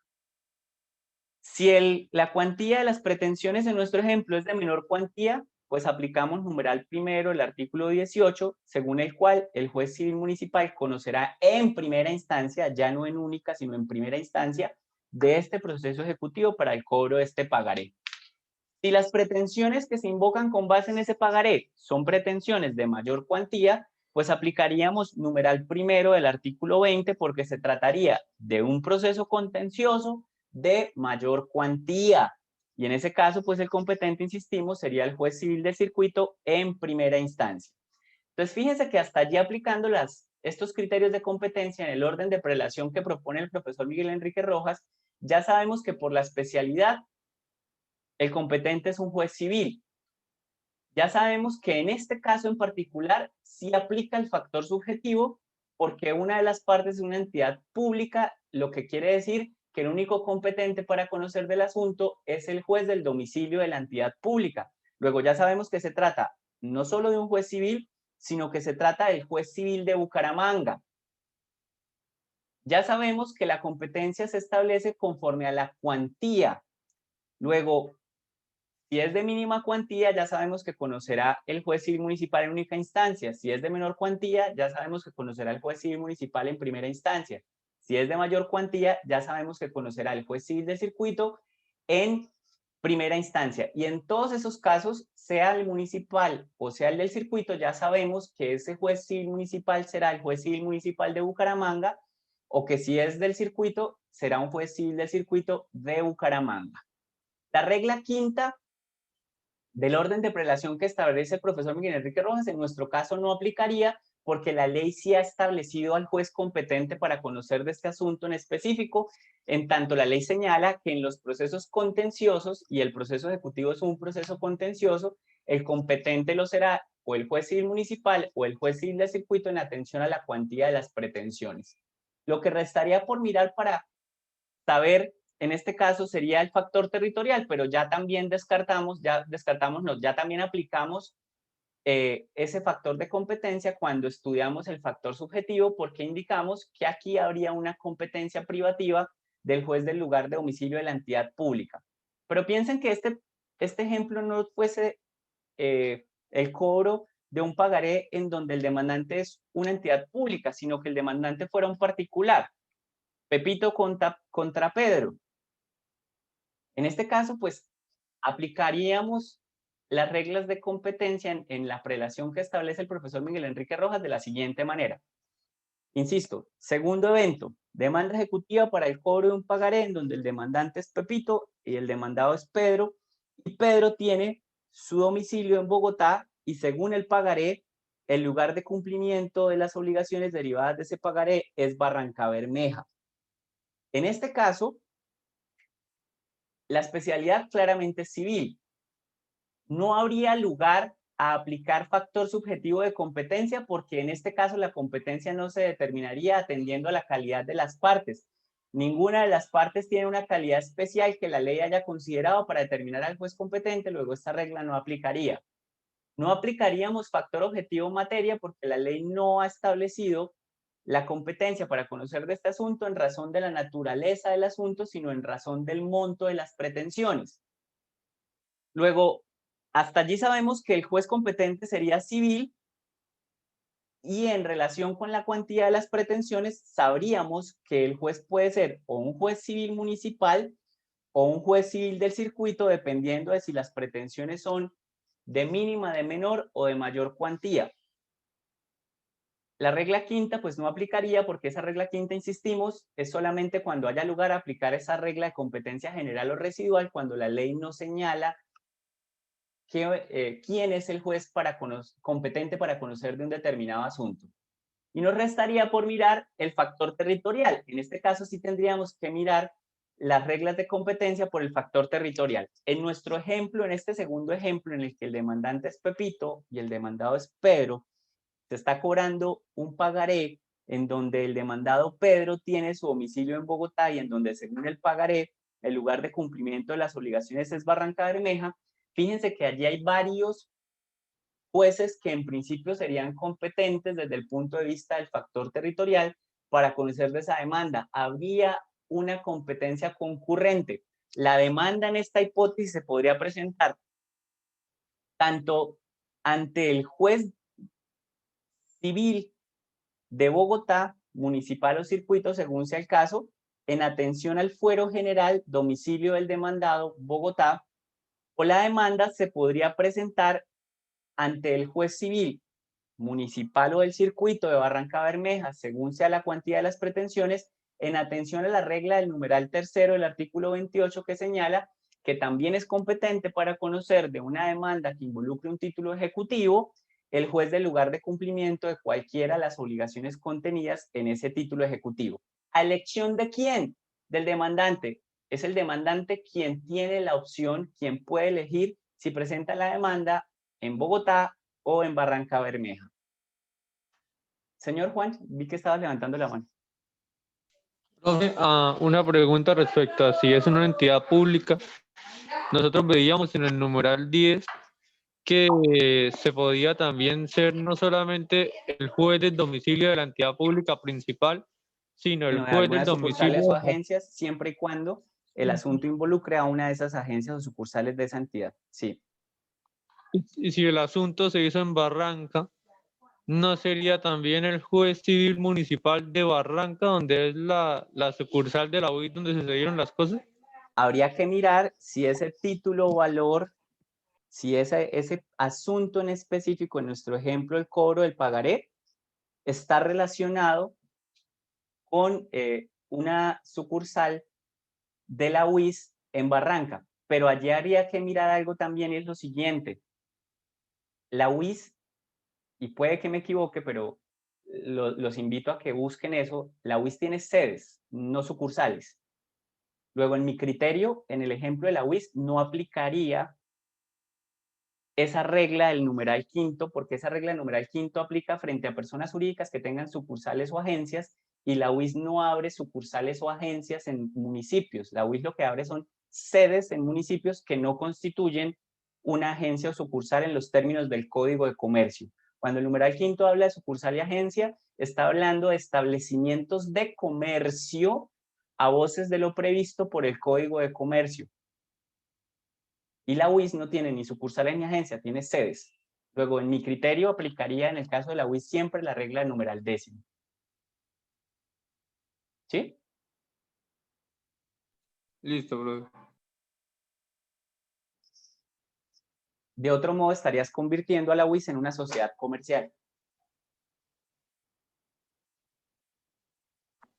Si la cuantía de las pretensiones en nuestro ejemplo es de menor cuantía, pues aplicamos numeral primero el artículo 18, según el cual el juez civil municipal conocerá en primera instancia, ya no en única, sino en primera instancia, de este proceso ejecutivo para el cobro de este pagaré. Si las pretensiones que se invocan con base en ese pagaré son pretensiones de mayor cuantía, pues aplicaríamos numeral primero del artículo 20 porque se trataría de un proceso contencioso de mayor cuantía. Y en ese caso, pues el competente, insistimos, sería el juez civil del circuito en primera instancia. Entonces, fíjense que hasta allí aplicando estos criterios de competencia en el orden de prelación que propone el profesor Miguel Enrique Rojas, ya sabemos que por la especialidad el competente es un juez civil. Ya sabemos que en este caso en particular sí aplica el factor subjetivo porque una de las partes es una entidad pública, lo que quiere decir que el único competente para conocer del asunto es el juez del domicilio de la entidad pública. Luego ya sabemos que se trata no solo de un juez civil, sino que se trata del juez civil de Bucaramanga. Ya sabemos que la competencia se establece conforme a la cuantía. Luego, si es de mínima cuantía, ya sabemos que conocerá el juez civil municipal en única instancia. Si es de menor cuantía, ya sabemos que conocerá el juez civil municipal en primera instancia. Si es de mayor cuantía, ya sabemos que conocerá el juez civil de circuito en primera instancia. Y en todos esos casos, sea el municipal o sea el del circuito, ya sabemos que ese juez civil municipal será el juez civil municipal de Bucaramanga o que si es del circuito, será un juez civil del circuito de Bucaramanga. La regla quinta del orden de prelación que establece el profesor Miguel Enrique Rojas, en nuestro caso no aplicaría porque la ley sí ha establecido al juez competente para conocer de este asunto en específico, en tanto la ley señala que en los procesos contenciosos, y el proceso ejecutivo es un proceso contencioso, el competente lo será o el juez civil municipal o el juez civil de circuito en atención a la cuantía de las pretensiones. Lo que restaría por mirar para saber en este caso sería el factor territorial, pero ya también ya también aplicamos ese factor de competencia cuando estudiamos el factor subjetivo, porque indicamos que aquí habría una competencia privativa del juez del lugar de domicilio de la entidad pública. Pero piensen que este ejemplo no fuese el cobro de un pagaré en donde el demandante es una entidad pública, sino que el demandante fuera un particular. Pepito contra Pedro. En este caso, pues, aplicaríamos las reglas de competencia en la prelación que establece el profesor Miguel Enrique Rojas de la siguiente manera. Insisto, segundo evento, demanda ejecutiva para el cobro de un pagaré en donde el demandante es Pepito y el demandado es Pedro, y Pedro tiene su domicilio en Bogotá y según el pagaré, el lugar de cumplimiento de las obligaciones derivadas de ese pagaré es Barrancabermeja. En este caso, la especialidad claramente es civil. No habría lugar a aplicar factor subjetivo de competencia porque en este caso la competencia no se determinaría atendiendo a la calidad de las partes. Ninguna de las partes tiene una calidad especial que la ley haya considerado para determinar al juez competente, luego esta regla no aplicaría. No aplicaríamos factor objetivo materia porque la ley no ha establecido la competencia para conocer de este asunto en razón de la naturaleza del asunto, sino en razón del monto de las pretensiones. Luego, hasta allí sabemos que el juez competente sería civil y en relación con la cuantía de las pretensiones sabríamos que el juez puede ser o un juez civil municipal o un juez civil del circuito, dependiendo de si las pretensiones son de mínima, de menor o de mayor cuantía. La regla quinta pues no aplicaría porque esa regla quinta, insistimos, es solamente cuando haya lugar a aplicar esa regla de competencia general o residual, cuando la ley no señala quién es el juez competente para conocer de un determinado asunto. Y nos restaría por mirar el factor territorial. En este caso sí tendríamos que mirar las reglas de competencia por el factor territorial. En nuestro ejemplo, en este segundo ejemplo en el que el demandante es Pepito y el demandado es Pedro, se está cobrando un pagaré en donde el demandado Pedro tiene su domicilio en Bogotá y en donde, según el pagaré, el lugar de cumplimiento de las obligaciones es Barranca Bermeja. Fíjense que allí hay varios jueces que en principio serían competentes desde el punto de vista del factor territorial para conocer de esa demanda. Habría una competencia concurrente. La demanda en esta hipótesis se podría presentar tanto ante el juez civil de Bogotá, municipal o circuito, según sea el caso, en atención al fuero general, domicilio del demandado, Bogotá, o la demanda se podría presentar ante el juez civil, municipal o del circuito de Barranca Bermeja, según sea la cuantía de las pretensiones, en atención a la regla del numeral tercero del artículo 28 que señala que también es competente para conocer de una demanda que involucre un título ejecutivo el juez del lugar de cumplimiento de cualquiera de las obligaciones contenidas en ese título ejecutivo. ¿A elección de quién? Del demandante. Es el demandante quien tiene la opción, quien puede elegir si presenta la demanda en Bogotá o en Barranca Bermeja. Señor Juan, vi que estaba levantando la mano. Profe, una pregunta respecto a si es una entidad pública. Nosotros veíamos en el numeral 10 que se podía también ser no solamente el juez del domicilio de la entidad pública principal, sino el Sino de juez del algunas sucursales domicilio o de la... agencias, siempre y cuando el asunto involucre a una de esas agencias o sucursales de esa entidad. Sí. Y si el asunto se hizo en Barranca, ¿no sería también el juez civil municipal de Barranca, donde es la sucursal de la UIT donde se dieron las cosas? Habría que mirar si ese título o valor, si ese asunto en específico, en nuestro ejemplo, el cobro del pagaré, está relacionado con una sucursal de la UIS en Barranca. Pero allí habría que mirar algo también, y es lo siguiente. La UIS, y puede que me equivoque, pero los invito a que busquen eso, la UIS tiene sedes, no sucursales. Luego, en mi criterio, en el ejemplo de la UIS, no aplicaría esa regla del numeral quinto, porque esa regla del numeral quinto aplica frente a personas jurídicas que tengan sucursales o agencias, y la UIS no abre sucursales o agencias en municipios. La UIS lo que abre son sedes en municipios que no constituyen una agencia o sucursal en los términos del Código de Comercio. Cuando el numeral quinto habla de sucursal y agencia, está hablando de establecimientos de comercio a voces de lo previsto por el Código de Comercio. Y la UIS no tiene ni sucursales ni agencia, tiene sedes. Luego, en mi criterio, aplicaría en el caso de la UIS siempre la regla del numeral décimo. ¿Sí? Listo, profe. De otro modo, estarías convirtiendo a la UIS en una sociedad comercial.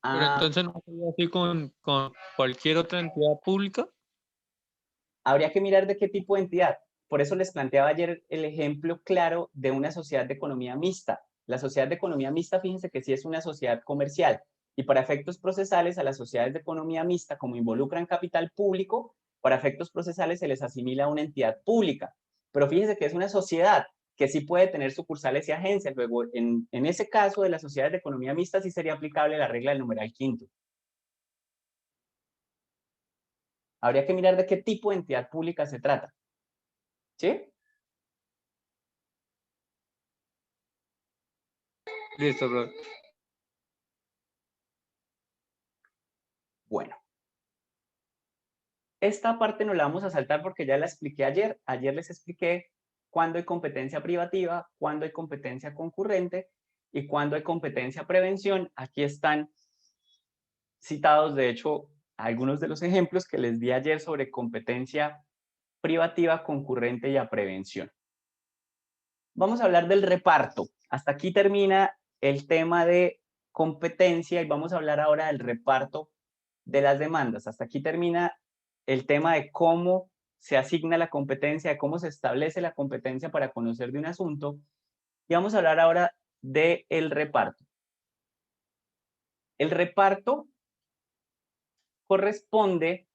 Pero entonces no sería así con cualquier otra entidad pública. Habría que mirar de qué tipo de entidad. Por eso les planteaba ayer el ejemplo claro de una sociedad de economía mixta. La sociedad de economía mixta, fíjense que sí es una sociedad comercial. Y para efectos procesales, a las sociedades de economía mixta, como involucran capital público, para efectos procesales se les asimila a una entidad pública. Pero fíjense que es una sociedad que sí puede tener sucursales y agencias. Luego, en ese caso de las sociedades de economía mixta, sí sería aplicable la regla del numeral quinto. Habría que mirar de qué tipo de entidad pública se trata. ¿Sí? Listo, profe. Bueno. Esta parte no la vamos a saltar porque ya la expliqué ayer. Ayer les expliqué cuándo hay competencia privativa, cuándo hay competencia concurrente y cuándo hay competencia prevención. Aquí están citados, de hecho, algunos de los ejemplos que les di ayer sobre competencia privativa, concurrente y a prevención. Vamos a hablar del reparto. Hasta aquí termina el tema de competencia y vamos a hablar ahora del reparto de las demandas. Hasta aquí termina el tema de cómo se asigna la competencia, de cómo se establece la competencia para conocer de un asunto. Y vamos a hablar ahora del reparto. El reparto corresponde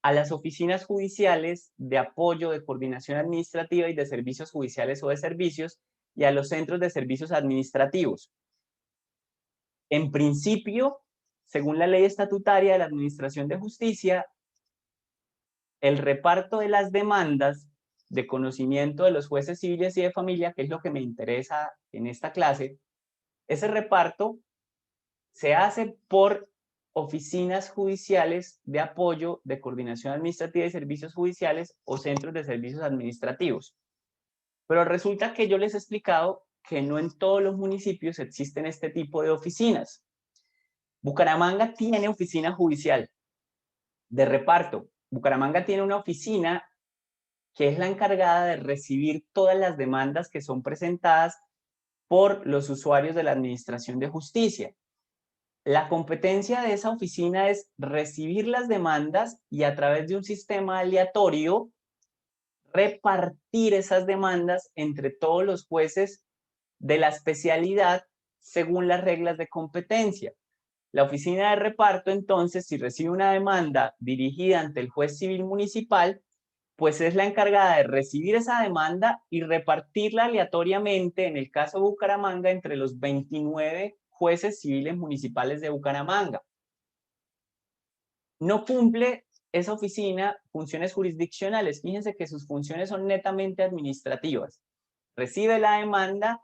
a las oficinas judiciales de apoyo, de coordinación administrativa y de servicios judiciales o de servicios y a los centros de servicios administrativos. En principio, según la ley estatutaria de la Administración de Justicia, el reparto de las demandas de conocimiento de los jueces civiles y de familia, que es lo que me interesa en esta clase, ese reparto se hace por oficinas judiciales de apoyo, de coordinación administrativa y servicios judiciales o centros de servicios administrativos. Pero resulta que yo les he explicado que no en todos los municipios existen este tipo de oficinas. Bucaramanga tiene oficina judicial de reparto. Bucaramanga tiene una oficina que es la encargada de recibir todas las demandas que son presentadas por los usuarios de la Administración de Justicia. La competencia de esa oficina es recibir las demandas y a través de un sistema aleatorio repartir esas demandas entre todos los jueces de la especialidad según las reglas de competencia. La oficina de reparto, entonces, si recibe una demanda dirigida ante el juez civil municipal, pues es la encargada de recibir esa demanda y repartirla aleatoriamente, en el caso de Bucaramanga, entre los 29 jueces civiles municipales de Bucaramanga. No cumple esa oficina funciones jurisdiccionales. Fíjense que sus funciones son netamente administrativas. Recibe la demanda,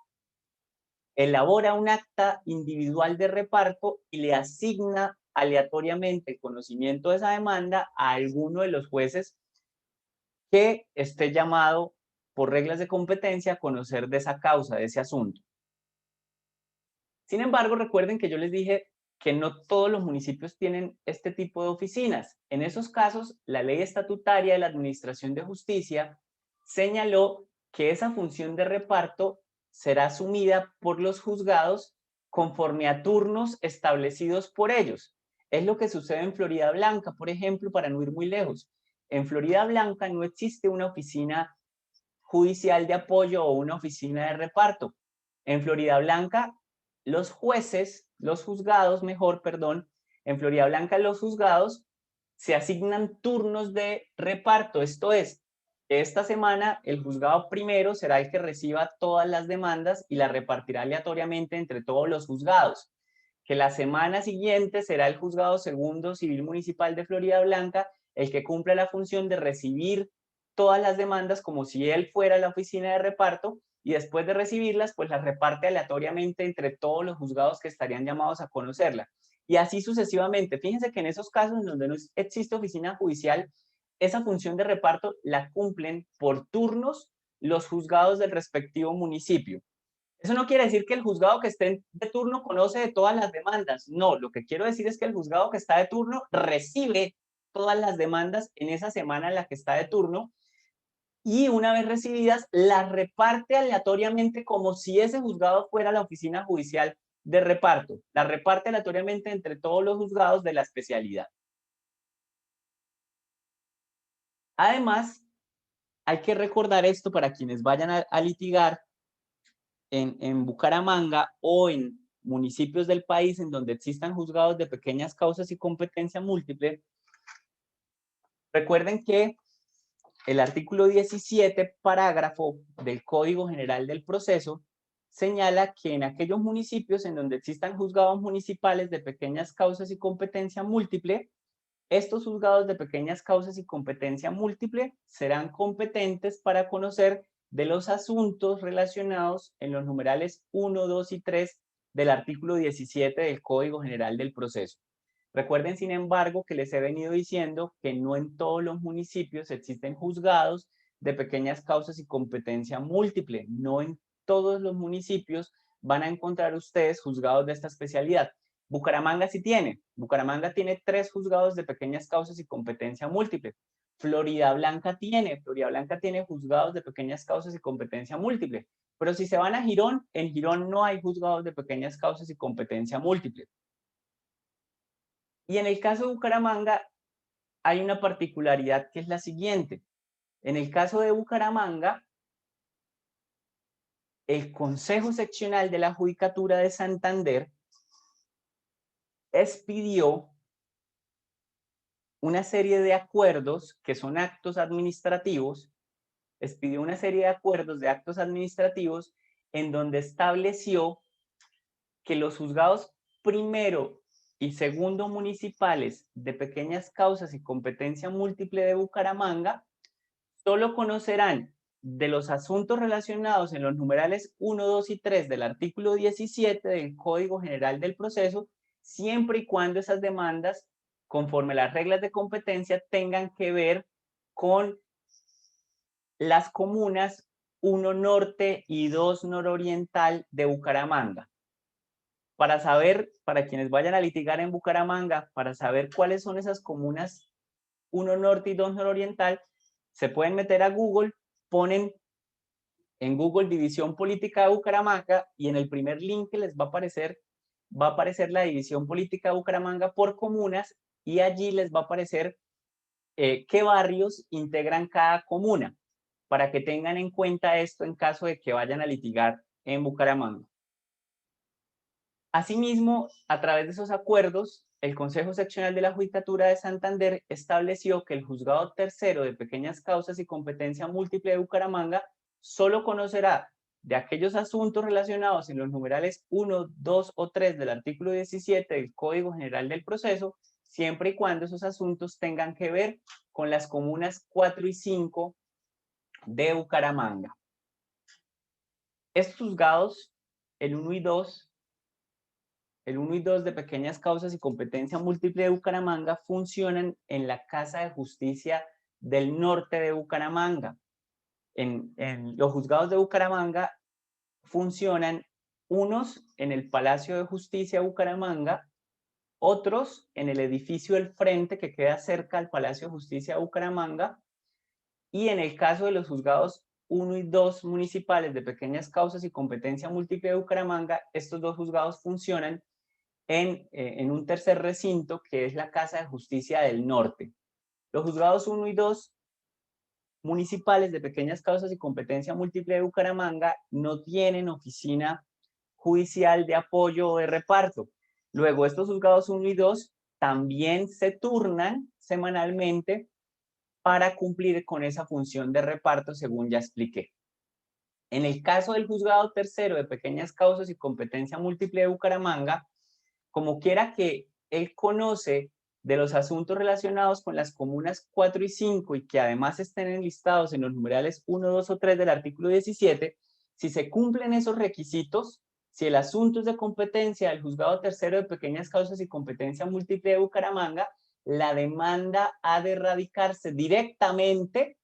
elabora un acta individual de reparto y le asigna aleatoriamente el conocimiento de esa demanda a alguno de los jueces que esté llamado por reglas de competencia a conocer de esa causa, de ese asunto. Sin embargo, recuerden que yo les dije que no todos los municipios tienen este tipo de oficinas. En esos casos, la ley estatutaria de la Administración de Justicia señaló que esa función de reparto será asumida por los juzgados conforme a turnos establecidos por ellos. Es lo que sucede en Florida Blanca, por ejemplo, para no ir muy lejos. En Florida Blanca no existe una oficina judicial de apoyo o una oficina de reparto. En Florida Blanca, los juzgados, en Florida Blanca los juzgados se asignan turnos de reparto. Esto es, esta semana el juzgado primero será el que reciba todas las demandas y las repartirá aleatoriamente entre todos los juzgados. Que la semana siguiente será el juzgado segundo civil municipal de Florida Blanca el que cumpla la función de recibir todas las demandas como si él fuera la oficina de reparto y después de recibirlas, pues las reparte aleatoriamente entre todos los juzgados que estarían llamados a conocerla. Y así sucesivamente. Fíjense que en esos casos en donde no existe oficina judicial, esa función de reparto la cumplen por turnos los juzgados del respectivo municipio. Eso no quiere decir que el juzgado que esté de turno conoce de todas las demandas. No, lo que quiero decir es que el juzgado que está de turno recibe todas las demandas en esa semana en la que está de turno y una vez recibidas las reparte aleatoriamente como si ese juzgado fuera la oficina judicial de reparto. Las reparte aleatoriamente entre todos los juzgados de la especialidad. Además, hay que recordar esto para quienes vayan a litigar en Bucaramanga o en municipios del país en donde existan juzgados de pequeñas causas y competencia múltiple. Recuerden que el artículo 17, parágrafo del Código General del Proceso, señala que en aquellos municipios en donde existan juzgados municipales de pequeñas causas y competencia múltiple, estos juzgados de pequeñas causas y competencia múltiple serán competentes para conocer de los asuntos relacionados en los numerales 1, 2 y 3 del artículo 17 del Código General del Proceso. Recuerden, sin embargo, que les he venido diciendo que no en todos los municipios existen juzgados de pequeñas causas y competencia múltiple. No en todos los municipios van a encontrar ustedes juzgados de esta especialidad. Bucaramanga sí tiene. Bucaramanga tiene 3 juzgados de pequeñas causas y competencia múltiple. Florida Blanca tiene juzgados de pequeñas causas y competencia múltiple. Pero si se van a Girón, en Girón no hay juzgados de pequeñas causas y competencia múltiple. Y en el caso de Bucaramanga hay una particularidad que es la siguiente. En el caso de Bucaramanga, el Consejo Seccional de la Judicatura de Santander expidió una serie de acuerdos que son actos administrativos, expidió una serie de acuerdos de actos administrativos en donde estableció que los juzgados primero y segundo municipales de pequeñas causas y competencia múltiple de Bucaramanga solo conocerán de los asuntos relacionados en los numerales 1, 2 y 3 del artículo 17 del Código General del Proceso, siempre y cuando esas demandas, conforme las reglas de competencia, tengan que ver con las comunas 1 norte y 2 nororiental de Bucaramanga. Para saber, para quienes vayan a litigar en Bucaramanga, para saber cuáles son esas comunas 1 norte y 2 nororiental, se pueden meter a Google, ponen en Google División Política de Bucaramanga y en el primer link que les va a aparecer la División Política de Bucaramanga por comunas y allí les va a aparecer qué barrios integran cada comuna, para que tengan en cuenta esto en caso de que vayan a litigar en Bucaramanga. Asimismo, a través de esos acuerdos, el Consejo Seccional de la Judicatura de Santander estableció que el Juzgado Tercero de Pequeñas Causas y Competencia Múltiple de Bucaramanga solo conocerá de aquellos asuntos relacionados en los numerales 1, 2 o 3 del artículo 17 del Código General del Proceso, siempre y cuando esos asuntos tengan que ver con las comunas 4 y 5 de Bucaramanga. Estos juzgados, el 1 y 2 de pequeñas causas y competencia múltiple de Bucaramanga funcionan en la Casa de Justicia del Norte de Bucaramanga. En los juzgados de Bucaramanga funcionan unos en el Palacio de Justicia de Bucaramanga, otros en el edificio del frente que queda cerca al Palacio de Justicia de Bucaramanga, y en el caso de los juzgados 1 y 2 municipales de pequeñas causas y competencia múltiple de Bucaramanga, estos 2 juzgados funcionan en un tercer recinto que es la Casa de Justicia del Norte. Los juzgados 1 y 2 municipales de pequeñas causas y competencia múltiple de Bucaramanga no tienen oficina judicial de apoyo o de reparto. Luego, estos juzgados 1 y 2 también se turnan semanalmente para cumplir con esa función de reparto, según ya expliqué. En el caso del juzgado tercero de pequeñas causas y competencia múltiple de Bucaramanga, como quiera que él conoce de los asuntos relacionados con las comunas 4 y 5 y que además estén enlistados en los numerales 1, 2 o 3 del artículo 17, si se cumplen esos requisitos, si el asunto es de competencia del juzgado tercero de pequeñas causas y competencia múltiple de Bucaramanga, la demanda ha de radicarse directamente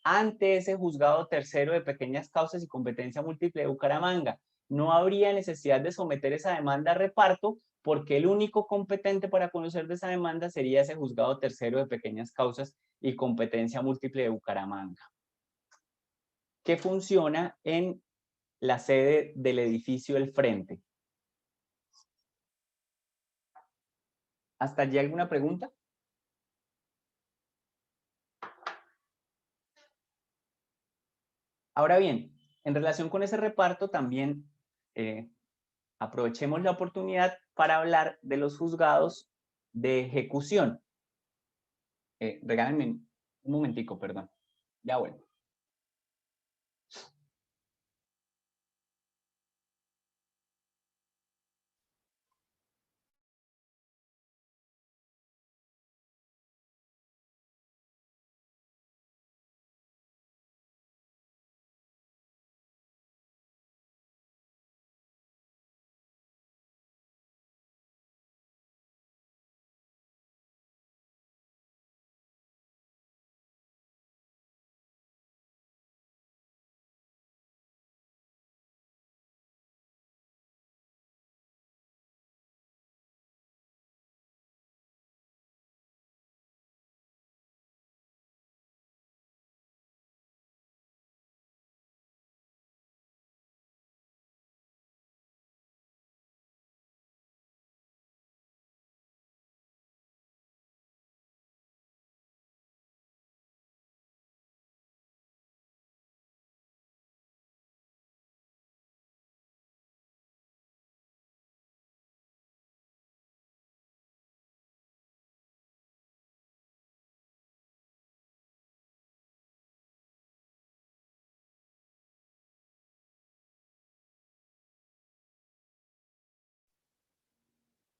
ante ese juzgado tercero de pequeñas causas y competencia múltiple de Bucaramanga. No habría necesidad de someter esa demanda a reparto porque el único competente para conocer de esa demanda sería ese juzgado tercero de pequeñas causas y competencia múltiple de Bucaramanga, que funciona en la sede del edificio del frente. ¿Hasta allí alguna pregunta? Ahora bien, en relación con ese reparto también aprovechemos la oportunidad para hablar de los juzgados de ejecución. Regálenme un momentico, perdón. Ya vuelvo.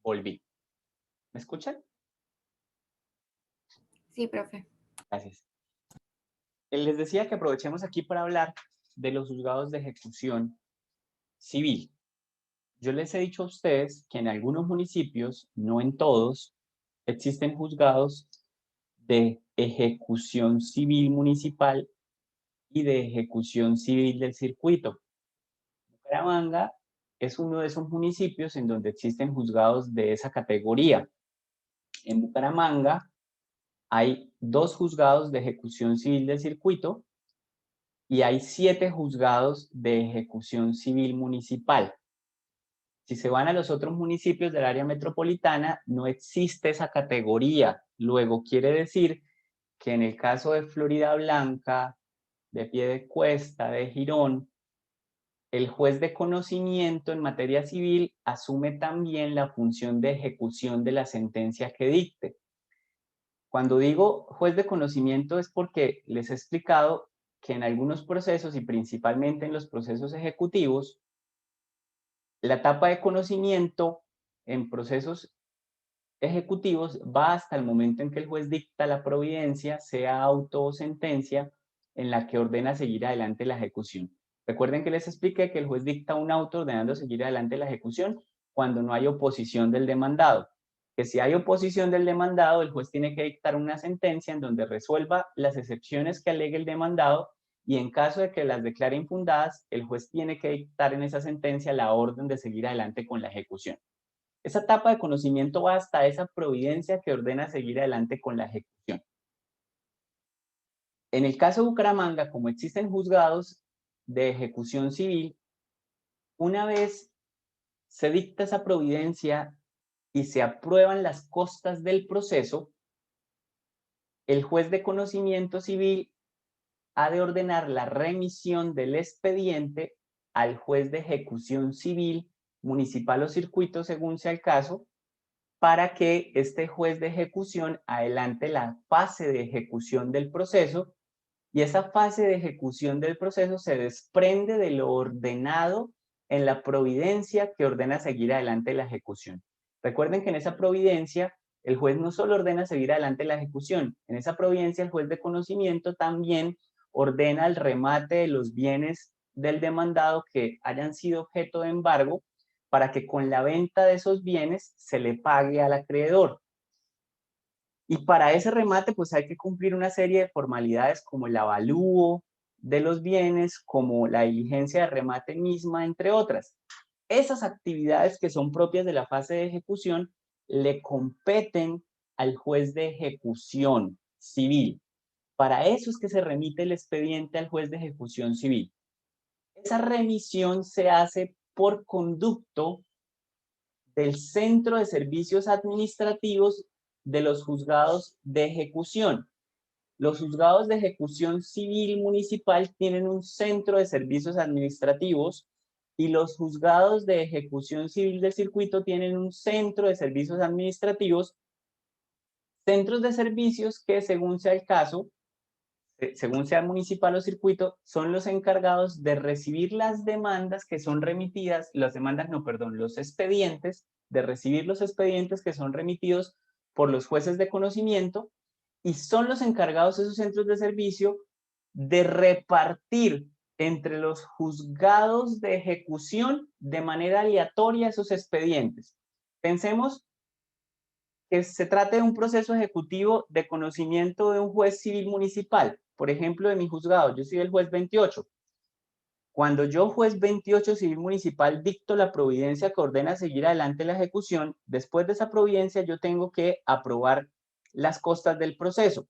Volví. ¿Me escuchan? Sí, profe. Gracias. Les decía que aprovechemos aquí para hablar de los juzgados de ejecución civil. Yo les he dicho a ustedes que en algunos municipios, no en todos, existen juzgados de ejecución civil municipal y de ejecución civil del circuito. Bucaramanga es uno de esos municipios en donde existen juzgados de esa categoría. En Bucaramanga hay 2 juzgados de ejecución civil del circuito y hay 7 juzgados de ejecución civil municipal. Si se van a los otros municipios del área metropolitana, no existe esa categoría. Luego quiere decir que en el caso de Floridablanca, de Piedecuesta, de Girón, el juez de conocimiento en materia civil asume también la función de ejecución de la sentencia que dicte. Cuando digo juez de conocimiento es porque les he explicado que en algunos procesos y principalmente en los procesos ejecutivos, la etapa de conocimiento en procesos ejecutivos va hasta el momento en que el juez dicta la providencia, sea auto o sentencia, en la que ordena seguir adelante la ejecución. Recuerden que les expliqué que el juez dicta un auto ordenando seguir adelante la ejecución cuando no hay oposición del demandado. Que si hay oposición del demandado, el juez tiene que dictar una sentencia en donde resuelva las excepciones que alegue el demandado y en caso de que las declare infundadas, el juez tiene que dictar en esa sentencia la orden de seguir adelante con la ejecución. Esa etapa de conocimiento va hasta esa providencia que ordena seguir adelante con la ejecución. En el caso de Bucaramanga, como existen juzgados de ejecución civil, una vez se dicta esa providencia y se aprueban las costas del proceso, el juez de conocimiento civil ha de ordenar la remisión del expediente al juez de ejecución civil, municipal o circuito, según sea el caso, para que este juez de ejecución adelante la fase de ejecución del proceso y esa fase de ejecución del proceso se desprende de lo ordenado en la providencia que ordena seguir adelante la ejecución. Recuerden que en esa providencia el juez no solo ordena seguir adelante la ejecución, en esa providencia el juez de conocimiento también ordena el remate de los bienes del demandado que hayan sido objeto de embargo para que con la venta de esos bienes se le pague al acreedor. Y para ese remate, pues hay que cumplir una serie de formalidades como el avalúo de los bienes, como la diligencia de remate misma, entre otras. Esas actividades que son propias de la fase de ejecución le competen al juez de ejecución civil. Para eso es que se remite el expediente al juez de ejecución civil. Esa remisión se hace por conducto del Centro de Servicios Administrativos de los juzgados de ejecución. Los juzgados de ejecución civil municipal tienen un centro de servicios administrativos y los juzgados de ejecución civil del circuito tienen un centro de servicios administrativos, centros de servicios que según sea el caso, según sea municipal o circuito, son los encargados de recibir las demandas que son remitidas, las demandas no, perdón, los expedientes, de recibir los expedientes que son remitidos por los jueces de conocimiento y son los encargados de esos centros de servicio de repartir entre los juzgados de ejecución de manera aleatoria esos expedientes. Pensemos que se trate de un proceso ejecutivo de conocimiento de un juez civil municipal, por ejemplo, de mi juzgado, yo soy el juez 28. Cuando yo, juez 28 civil municipal, dicto la providencia que ordena seguir adelante la ejecución, después de esa providencia yo tengo que aprobar las costas del proceso.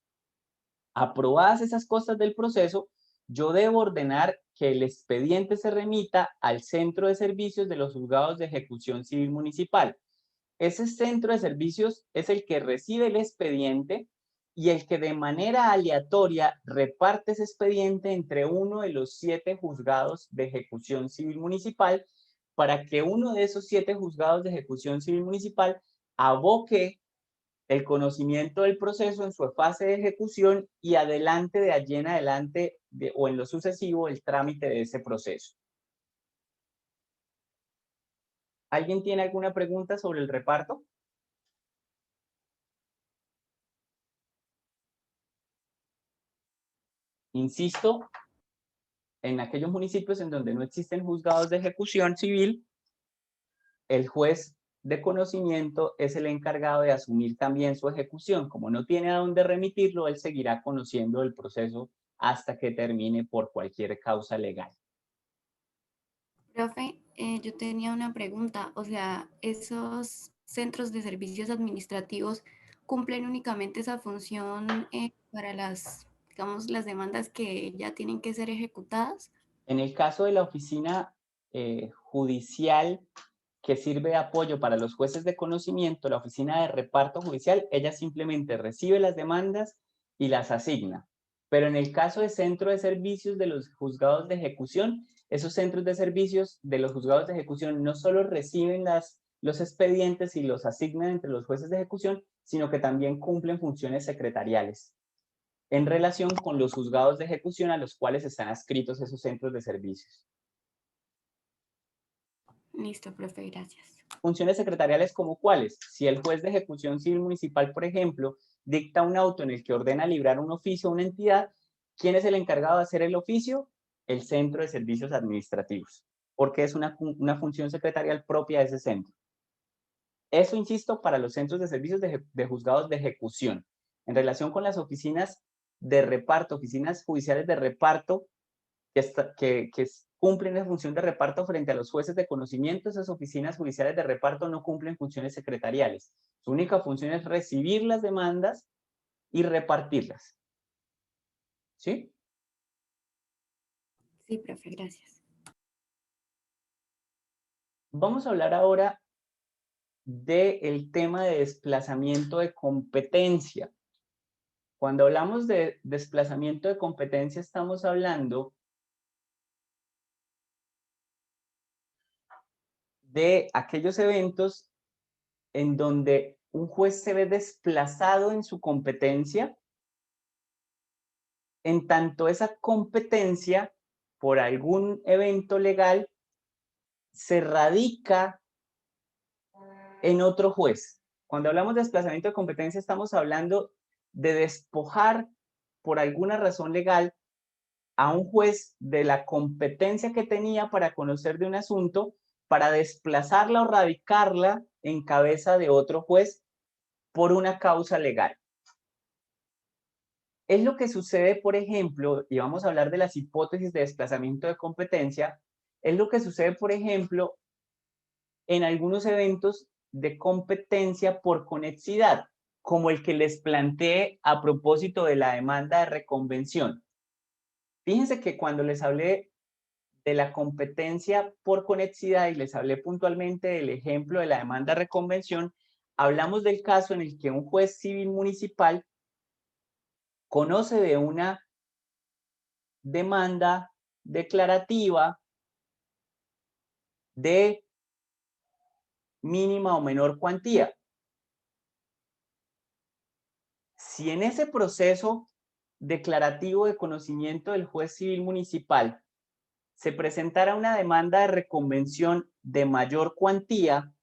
Aprobadas esas costas del proceso, yo debo ordenar que el expediente se remita al centro de servicios de los juzgados de ejecución civil municipal. Ese centro de servicios es el que recibe el expediente y el que de manera aleatoria reparte ese expediente entre uno de los 7 juzgados de ejecución civil municipal para que uno de esos 7 juzgados de ejecución civil municipal aboque el conocimiento del proceso en su fase de ejecución y adelante de allí en adelante o en lo sucesivo el trámite de ese proceso. ¿Alguien tiene alguna pregunta sobre el reparto? Insisto, en aquellos municipios en donde no existen juzgados de ejecución civil, el juez de conocimiento es el encargado de asumir también su ejecución. Como no tiene a dónde remitirlo, él seguirá conociendo el proceso hasta que termine por cualquier causa legal. Profe, yo tenía una pregunta, o sea, ¿esos centros de servicios administrativos cumplen únicamente esa función para las, digamos, las demandas que ya tienen que ser ejecutadas? En el caso de la oficina judicial que sirve de apoyo para los jueces de conocimiento, la oficina de reparto judicial, ella simplemente recibe las demandas y las asigna. Pero en el caso de centro de servicios de los juzgados de ejecución, esos centros de servicios de los juzgados de ejecución no solo reciben los expedientes y los asignan entre los jueces de ejecución, sino que también cumplen funciones secretariales en relación con los juzgados de ejecución a los cuales están adscritos esos centros de servicios. Listo, profe, gracias. Funciones secretariales como cuáles. Si el juez de ejecución civil municipal, por ejemplo, dicta un auto en el que ordena librar un oficio a una entidad, ¿quién es el encargado de hacer el oficio? El centro de servicios administrativos, porque es una función secretarial propia de ese centro. Eso, insisto, para los centros de servicios de juzgados de ejecución. En relación con las oficinas de reparto, oficinas judiciales de reparto, que cumplen la función de reparto frente a los jueces de conocimiento, esas oficinas judiciales de reparto no cumplen funciones secretariales. Su única función es recibir las demandas y repartirlas. ¿Sí? Sí, profe, gracias. Vamos a hablar ahora del tema de desplazamiento de competencia. Cuando hablamos de desplazamiento de competencia, estamos hablando de aquellos eventos en donde un juez se ve desplazado en su competencia, en tanto esa competencia, por algún evento legal, se radica en otro juez. Cuando hablamos de desplazamiento de competencia, estamos hablando de despojar por alguna razón legal a un juez de la competencia que tenía para conocer de un asunto, para desplazarla o radicarla en cabeza de otro juez por una causa legal. Es lo que sucede, por ejemplo, y vamos a hablar de las hipótesis de desplazamiento de competencia, es lo que sucede, por ejemplo, en algunos eventos de competencia por conexidad, como el que les planteé a propósito de la demanda de reconvención. Fíjense que cuando les hablé de la competencia por conexidad y les hablé puntualmente del ejemplo de la demanda de reconvención, hablamos del caso en el que un juez civil municipal conoce de una demanda declarativa de mínima o menor cuantía. Si en ese proceso declarativo de conocimiento del juez civil municipal se presentara una demanda de reconvención de mayor cuantía,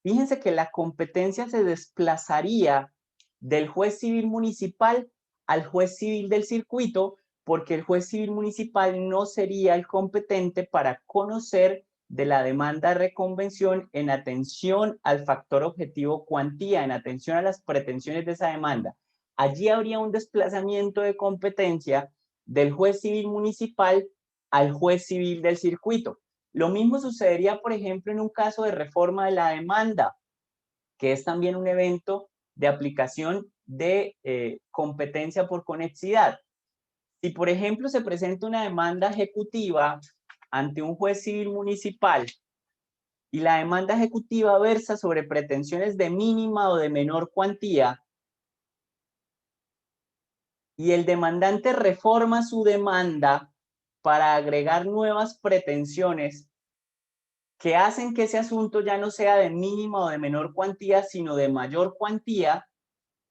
fíjense que la competencia se desplazaría del juez civil municipal al juez civil del circuito, porque el juez civil municipal no sería el competente para conocer de la demanda de reconvención en atención al factor objetivo cuantía, en atención a las pretensiones de esa demanda. Allí habría un desplazamiento de competencia del juez civil municipal al juez civil del circuito. Lo mismo sucedería, por ejemplo, en un caso de reforma de la demanda, que es también un evento de aplicación de competencia por conexidad. Si, por ejemplo, se presenta una demanda ejecutiva ante un juez civil municipal y la demanda ejecutiva versa sobre pretensiones de mínima o de menor cuantía, y el demandante reforma su demanda para agregar nuevas pretensiones que hacen que ese asunto ya no sea de mínima o de menor cuantía, sino de mayor cuantía,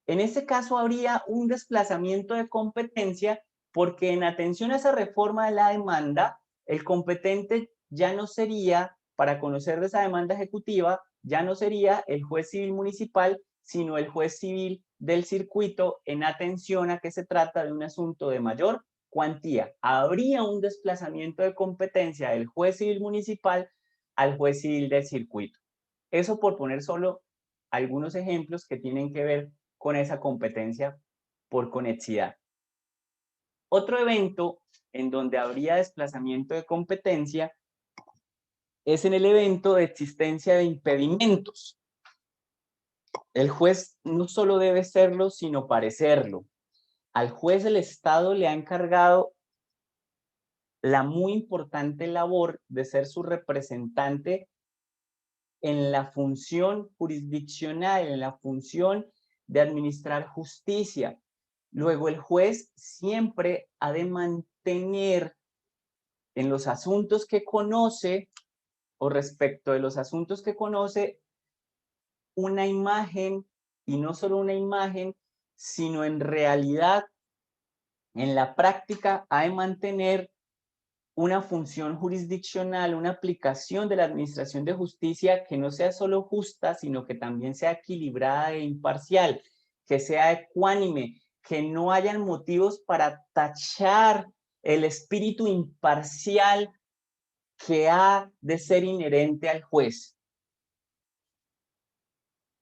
en ese caso habría un desplazamiento de competencia porque en atención a esa reforma de la demanda, el competente ya no sería para conocer de esa demanda ejecutiva ya no sería el juez civil municipal, sino el juez civil del circuito, en atención a que se trata de un asunto de mayor cuantía. Habría un desplazamiento de competencia del juez civil municipal al juez civil del circuito. Eso por poner solo algunos ejemplos que tienen que ver con esa competencia por conexidad. Otro evento en donde habría desplazamiento de competencia es en el evento de existencia de impedimentos. El juez no solo debe serlo, sino parecerlo. Al juez el Estado le ha encargado la muy importante labor de ser su representante en la función jurisdiccional, en la función de administrar justicia. Luego el juez siempre ha de mantener en los asuntos que conoce o respecto de los asuntos que conoce una imagen, y no solo una imagen, sino en realidad, en la práctica, ha de mantener una función jurisdiccional, una aplicación de la administración de justicia que no sea solo justa, sino que también sea equilibrada e imparcial, que sea ecuánime, que no hayan motivos para tachar el espíritu imparcial que ha de ser inherente al juez.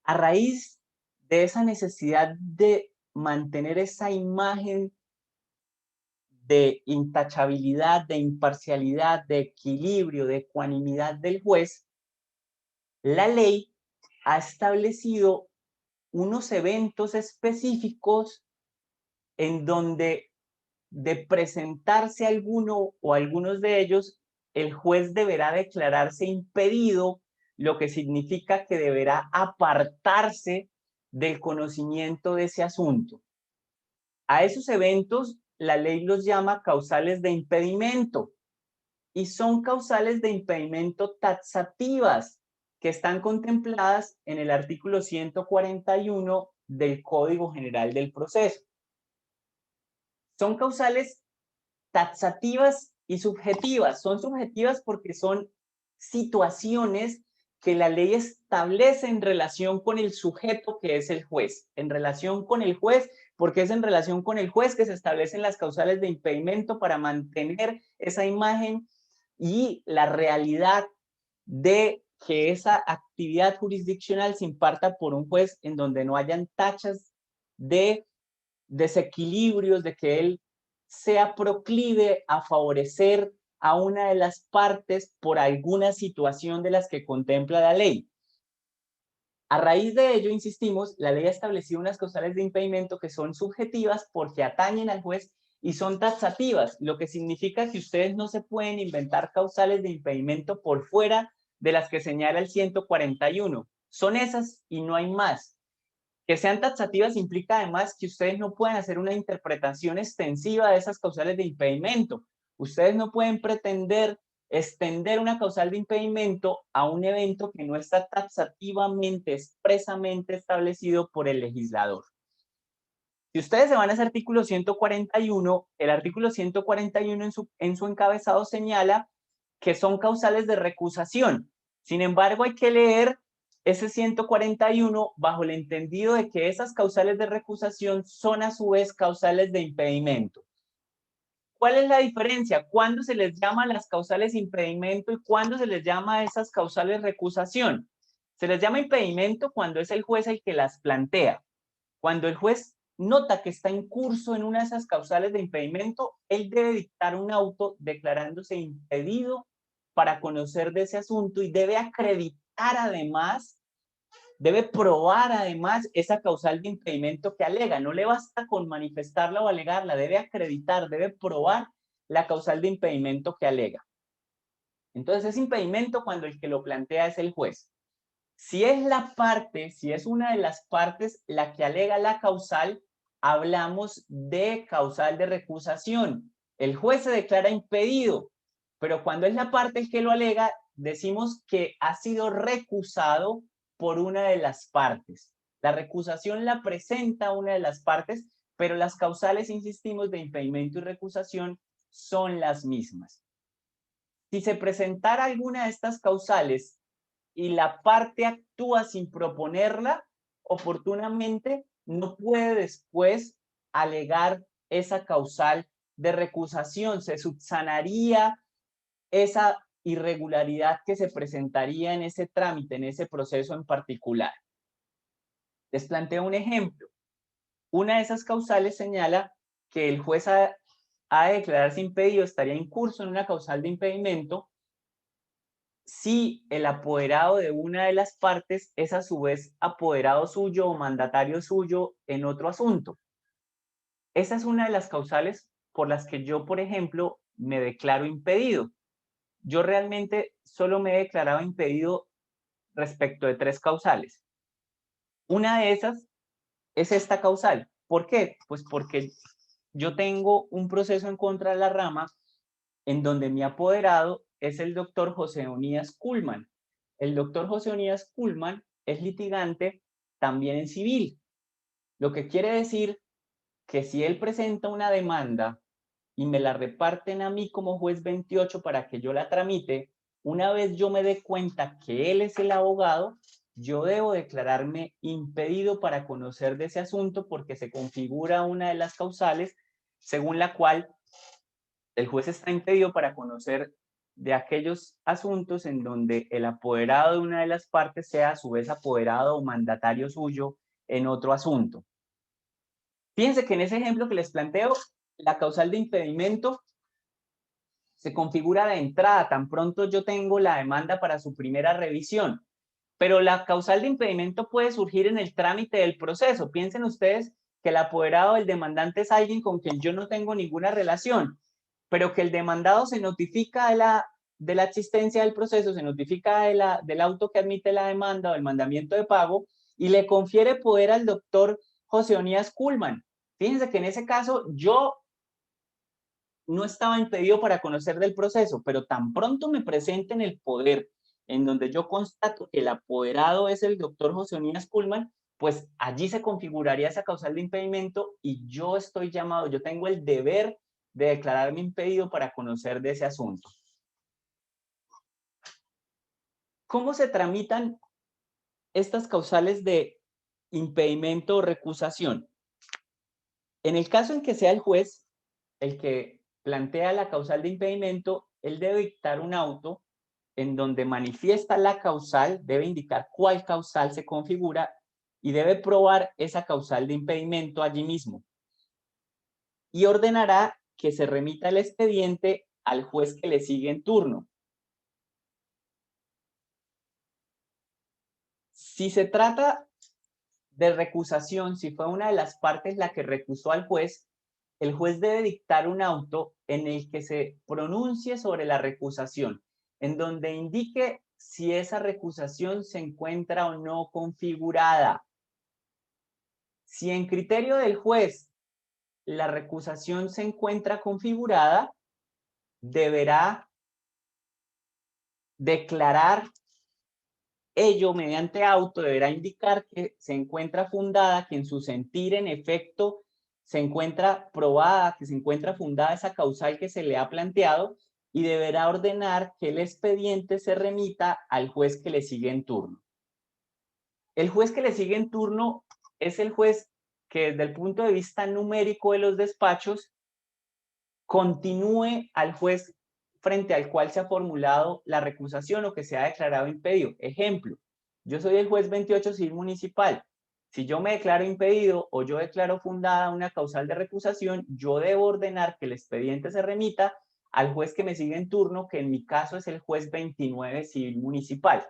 A raíz de esa necesidad de mantener esa imagen de intachabilidad, de imparcialidad, de equilibrio, de ecuanimidad del juez, la ley ha establecido unos eventos específicos en donde, de presentarse alguno o algunos de ellos, el juez deberá declararse impedido, lo que significa que deberá apartarse del conocimiento de ese asunto. A esos eventos la ley los llama causales de impedimento, y son causales de impedimento taxativas que están contempladas en el artículo 141 del Código General del Proceso. Son causales taxativas y subjetivas. Son subjetivas porque son situaciones que la ley establece en relación con el sujeto, que es el juez. En relación con el juez, porque es en relación con el juez que se establecen las causales de impedimento para mantener esa imagen y la realidad de que esa actividad jurisdiccional se imparta por un juez en donde no hayan tachas de desequilibrios, de que él sea proclive a favorecer a una de las partes por alguna situación de las que contempla la ley. A raíz de ello, insistimos, la ley ha establecido unas causales de impedimento que son subjetivas porque atañen al juez y son taxativas, lo que significa que ustedes no se pueden inventar causales de impedimento por fuera de las que señala el 141. Son esas y no hay más. Que sean taxativas implica además que ustedes no pueden hacer una interpretación extensiva de esas causales de impedimento. Ustedes no pueden pretender extender una causal de impedimento a un evento que no está taxativamente, expresamente establecido por el legislador. Si ustedes se van a ese artículo 141, el artículo 141 en su encabezado señala que son causales de recusación. Sin embargo, hay que leer ese 141 bajo el entendido de que esas causales de recusación son a su vez causales de impedimento. ¿Cuál es la diferencia? ¿Cuándo se les llama las causales impedimento y cuándo se les llama a esas causales recusación? Se les llama impedimento cuando es el juez el que las plantea. Cuando el juez nota que está en curso en una de esas causales de impedimento, él debe dictar un auto declarándose impedido para conocer de ese asunto y debe acreditar además, debe probar además esa causal de impedimento que alega. No le basta con manifestarla o alegarla, debe acreditar, debe probar la causal de impedimento que alega. Entonces es impedimento cuando el que lo plantea es el juez. Si es la parte, si es una de las partes la que alega la causal, hablamos de causal de recusación. El juez se declara impedido, pero cuando es la parte el que lo alega, decimos que ha sido recusado por una de las partes. La recusación la presenta una de las partes, pero las causales, insistimos, de impedimento y recusación son las mismas. Si se presentara alguna de estas causales y la parte actúa sin proponerla, oportunamente no puede después alegar esa causal de recusación. Se subsanaría esa irregularidad que se presentaría en ese trámite, en ese proceso en particular. Les planteo un ejemplo. Una de esas causales señala que el juez ha de declararse impedido, estaría incurso en una causal de impedimento si el apoderado de una de las partes es a su vez apoderado suyo o mandatario suyo en otro asunto. Esa es una de las causales por las que yo, por ejemplo, me declaro impedido. Yo realmente solo me he declarado impedido respecto de 3 causales. Una de esas es esta causal. ¿Por qué? Pues porque yo tengo un proceso en contra de la rama en donde mi apoderado es el doctor José Onías Kuhlman. El doctor José Onías Kuhlman es litigante también en civil, lo que quiere decir que si él presenta una demanda y me la reparten a mí como juez 28 para que yo la tramite, una vez yo me dé cuenta que él es el abogado, yo debo declararme impedido para conocer de ese asunto porque se configura una de las causales según la cual el juez está impedido para conocer de aquellos asuntos en donde el apoderado de una de las partes sea a su vez apoderado o mandatario suyo en otro asunto. Fíjense que en ese ejemplo que les planteo, la causal de impedimento se configura de entrada, tan pronto yo tengo la demanda para su primera revisión. Pero la causal de impedimento puede surgir en el trámite del proceso. Piensen ustedes que el apoderado del demandante es alguien con quien yo no tengo ninguna relación, pero que el demandado se notifica de la existencia del proceso, se notifica del auto que admite la demanda o el mandamiento de pago y le confiere poder al doctor José Onías Kuhlman. Fíjense que en ese caso yo no estaba impedido para conocer del proceso, pero tan pronto me presenten el poder en donde yo constato que el apoderado es el doctor José Onías Kuhlman, pues allí se configuraría esa causal de impedimento y yo estoy llamado, yo tengo el deber de declararme impedido para conocer de ese asunto. ¿Cómo se tramitan estas causales de impedimento o recusación? En el caso en que sea el juez el que plantea la causal de impedimento, él debe dictar un auto en donde manifiesta la causal, debe indicar cuál causal se configura y debe probar esa causal de impedimento allí mismo. Y ordenará que se remita el expediente al juez que le sigue en turno. Si se trata de recusación, si fue una de las partes la que recusó al juez, el juez debe dictar un auto en el que se pronuncie sobre la recusación, en donde indique si esa recusación se encuentra o no configurada. Si en criterio del juez la recusación se encuentra configurada, deberá declarar ello mediante auto, deberá indicar que se encuentra fundada, que en su sentir, en efecto, se encuentra probada, que se encuentra fundada esa causal que se le ha planteado y deberá ordenar que el expediente se remita al juez que le sigue en turno. El juez que le sigue en turno es el juez que desde el punto de vista numérico de los despachos continúe al juez frente al cual se ha formulado la recusación o que se ha declarado impedido. Ejemplo, yo soy el juez 28 civil municipal. Si yo me declaro impedido o yo declaro fundada una causal de recusación, yo debo ordenar que el expediente se remita al juez que me sigue en turno, que en mi caso es el juez 29 civil municipal.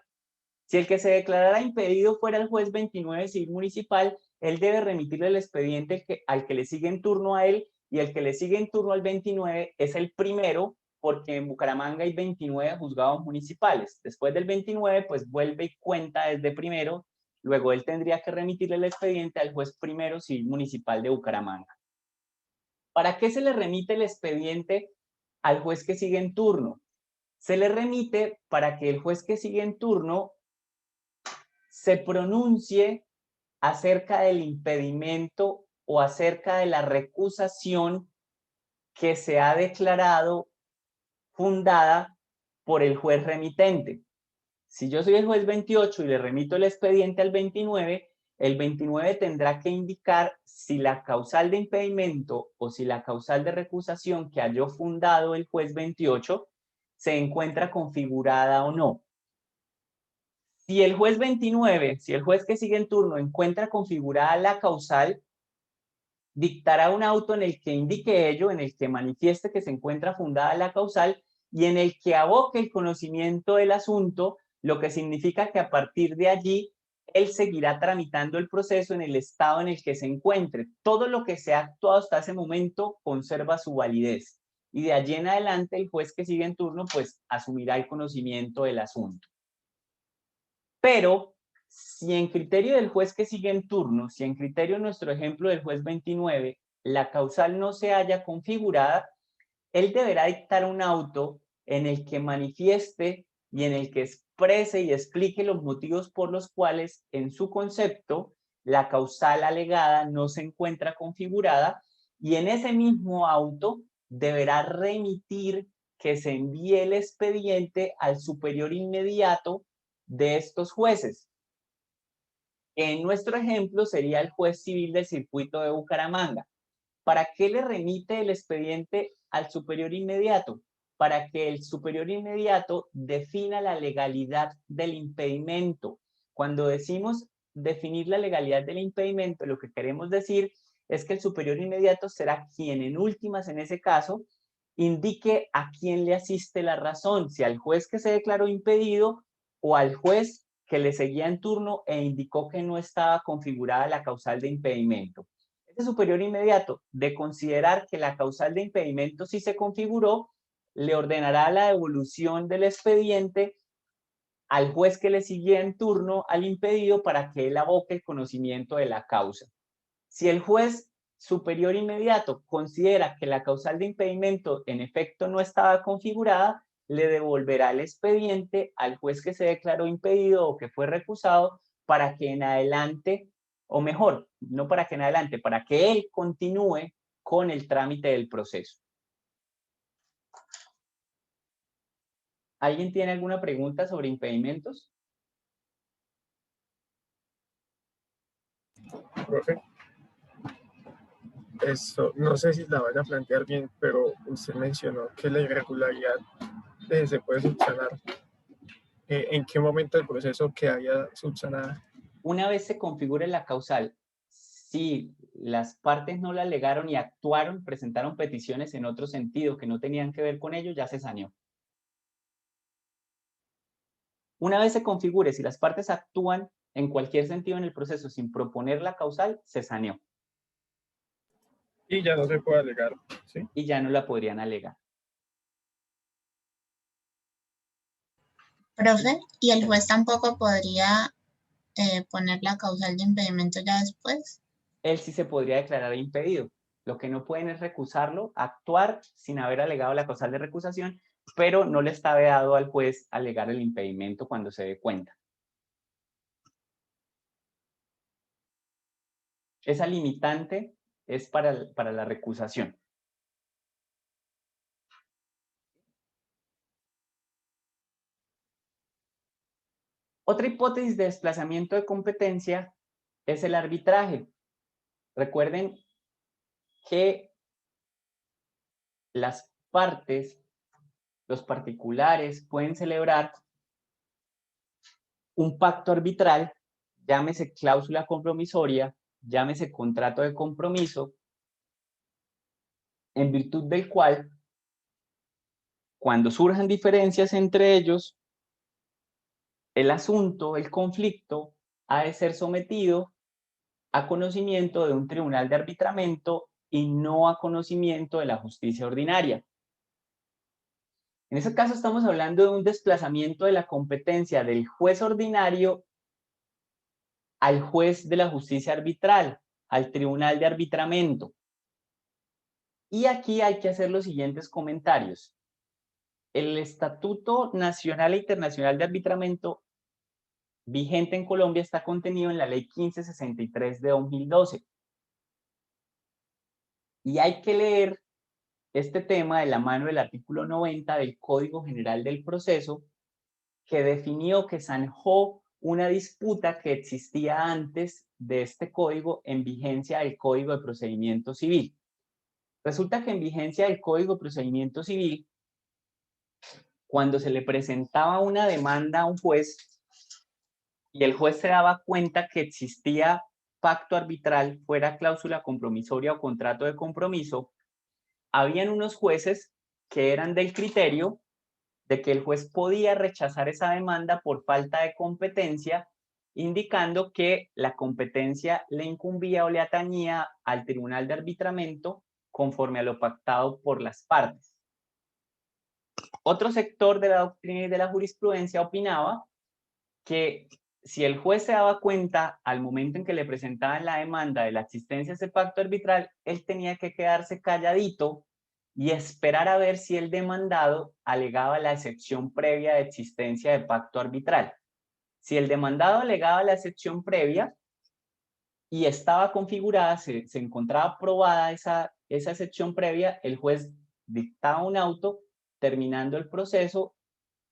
Si el que se declarara impedido fuera el juez 29 civil municipal, él debe remitirle el expediente al que le sigue en turno a él, y el que le sigue en turno al 29 es el primero, porque en Bucaramanga hay 29 juzgados municipales. Después del 29, pues vuelve y cuenta desde primero, luego él tendría que remitirle el expediente al juez primero civil municipal de Bucaramanga. ¿Para qué se le remite el expediente al juez que sigue en turno? Se le remite para que el juez que sigue en turno se pronuncie acerca del impedimento o acerca de la recusación que se ha declarado fundada por el juez remitente. Si yo soy el juez 28 y le remito el expediente al 29, el 29 tendrá que indicar si la causal de impedimento o si la causal de recusación que halló fundado el juez 28 se encuentra configurada o no. Si el juez 29, si el juez que sigue en turno encuentra configurada la causal, dictará un auto en el que indique ello, en el que manifieste que se encuentra fundada la causal y en el que aboque el conocimiento del asunto, lo que significa que a partir de allí él seguirá tramitando el proceso en el estado en el que se encuentre. Todo lo que se ha actuado hasta ese momento conserva su validez y de allí en adelante el juez que sigue en turno pues asumirá el conocimiento del asunto. Pero si en criterio del juez que sigue en turno, si en criterio nuestro ejemplo del juez 29, la causal no se haya configurada, él deberá dictar un auto en el que manifieste y en el que exprese y explique los motivos por los cuales en su concepto la causal alegada no se encuentra configurada, y en ese mismo auto deberá remitir que se envíe el expediente al superior inmediato de estos jueces. En nuestro ejemplo sería el juez civil del circuito de Bucaramanga. ¿Para qué le remite el expediente al superior inmediato? Para que el superior inmediato defina la legalidad del impedimento. Cuando decimos definir la legalidad del impedimento, lo que queremos decir es que el superior inmediato será quien en últimas, en ese caso, indique a quién le asiste la razón, si al juez que se declaró impedido o al juez que le seguía en turno e indicó que no estaba configurada la causal de impedimento. Este superior inmediato, de considerar que la causal de impedimento sí se configuró, le ordenará la devolución del expediente al juez que le sigue en turno al impedido para que él aboque el conocimiento de la causa. Si el juez superior inmediato considera que la causal de impedimento en efecto no estaba configurada, le devolverá el expediente al juez que se declaró impedido o que fue recusado para que en adelante, o mejor, no para que en adelante, para que él continúe con el trámite del proceso. ¿Alguien tiene alguna pregunta sobre impedimentos? Profe, esto, no sé si la vaya a plantear bien, pero usted mencionó que la irregularidad se puede subsanar. ¿En qué momento del proceso quedaría subsanada? Una vez se configure la causal, si las partes no la alegaron y actuaron, presentaron peticiones en otro sentido que no tenían que ver con ello, ya se saneó. Una vez se configure, si las partes actúan en cualquier sentido en el proceso sin proponer la causal, se saneó. Y ya no se puede alegar, ¿sí? Y ya no la podrían alegar. Profe, ¿y el juez tampoco podría poner la causal de impedimento ya después? Él sí se podría declarar impedido. Lo que no pueden es recusarlo, actuar sin haber alegado la causal de recusación, pero no le está vedado al juez alegar el impedimento cuando se dé cuenta. Esa limitante es para la recusación. Otra hipótesis de desplazamiento de competencia es el arbitraje. Recuerden que las partes, los particulares, pueden celebrar un pacto arbitral, llámese cláusula compromisoria, llámese contrato de compromiso, en virtud del cual, cuando surjan diferencias entre ellos, el asunto, el conflicto, ha de ser sometido a conocimiento de un tribunal de arbitramiento y no a conocimiento de la justicia ordinaria. En ese caso estamos hablando de un desplazamiento de la competencia del juez ordinario al juez de la justicia arbitral, al tribunal de arbitramiento. Y aquí hay que hacer los siguientes comentarios. El Estatuto Nacional e Internacional de Arbitramiento vigente en Colombia está contenido en la Ley 1563 de 2012. Y hay que leer este tema de la mano del artículo 90 del Código General del Proceso, que definió, que zanjó una disputa que existía antes de este código en vigencia del Código de Procedimiento Civil. Resulta que en vigencia del Código de Procedimiento Civil, cuando se le presentaba una demanda a un juez y el juez se daba cuenta que existía pacto arbitral, fuera cláusula compromisoria o contrato de compromiso, habían unos jueces que eran del criterio de que el juez podía rechazar esa demanda por falta de competencia, indicando que la competencia le incumbía o le atañía al tribunal de arbitramiento conforme a lo pactado por las partes. Otro sector de la doctrina y de la jurisprudencia opinaba que si el juez se daba cuenta al momento en que le presentaban la demanda de la existencia de ese pacto arbitral, él tenía que quedarse calladito y esperar a ver si el demandado alegaba la excepción previa de existencia de pacto arbitral. Si el demandado alegaba la excepción previa y estaba configurada, se encontraba probada esa excepción previa, el juez dictaba un auto terminando el proceso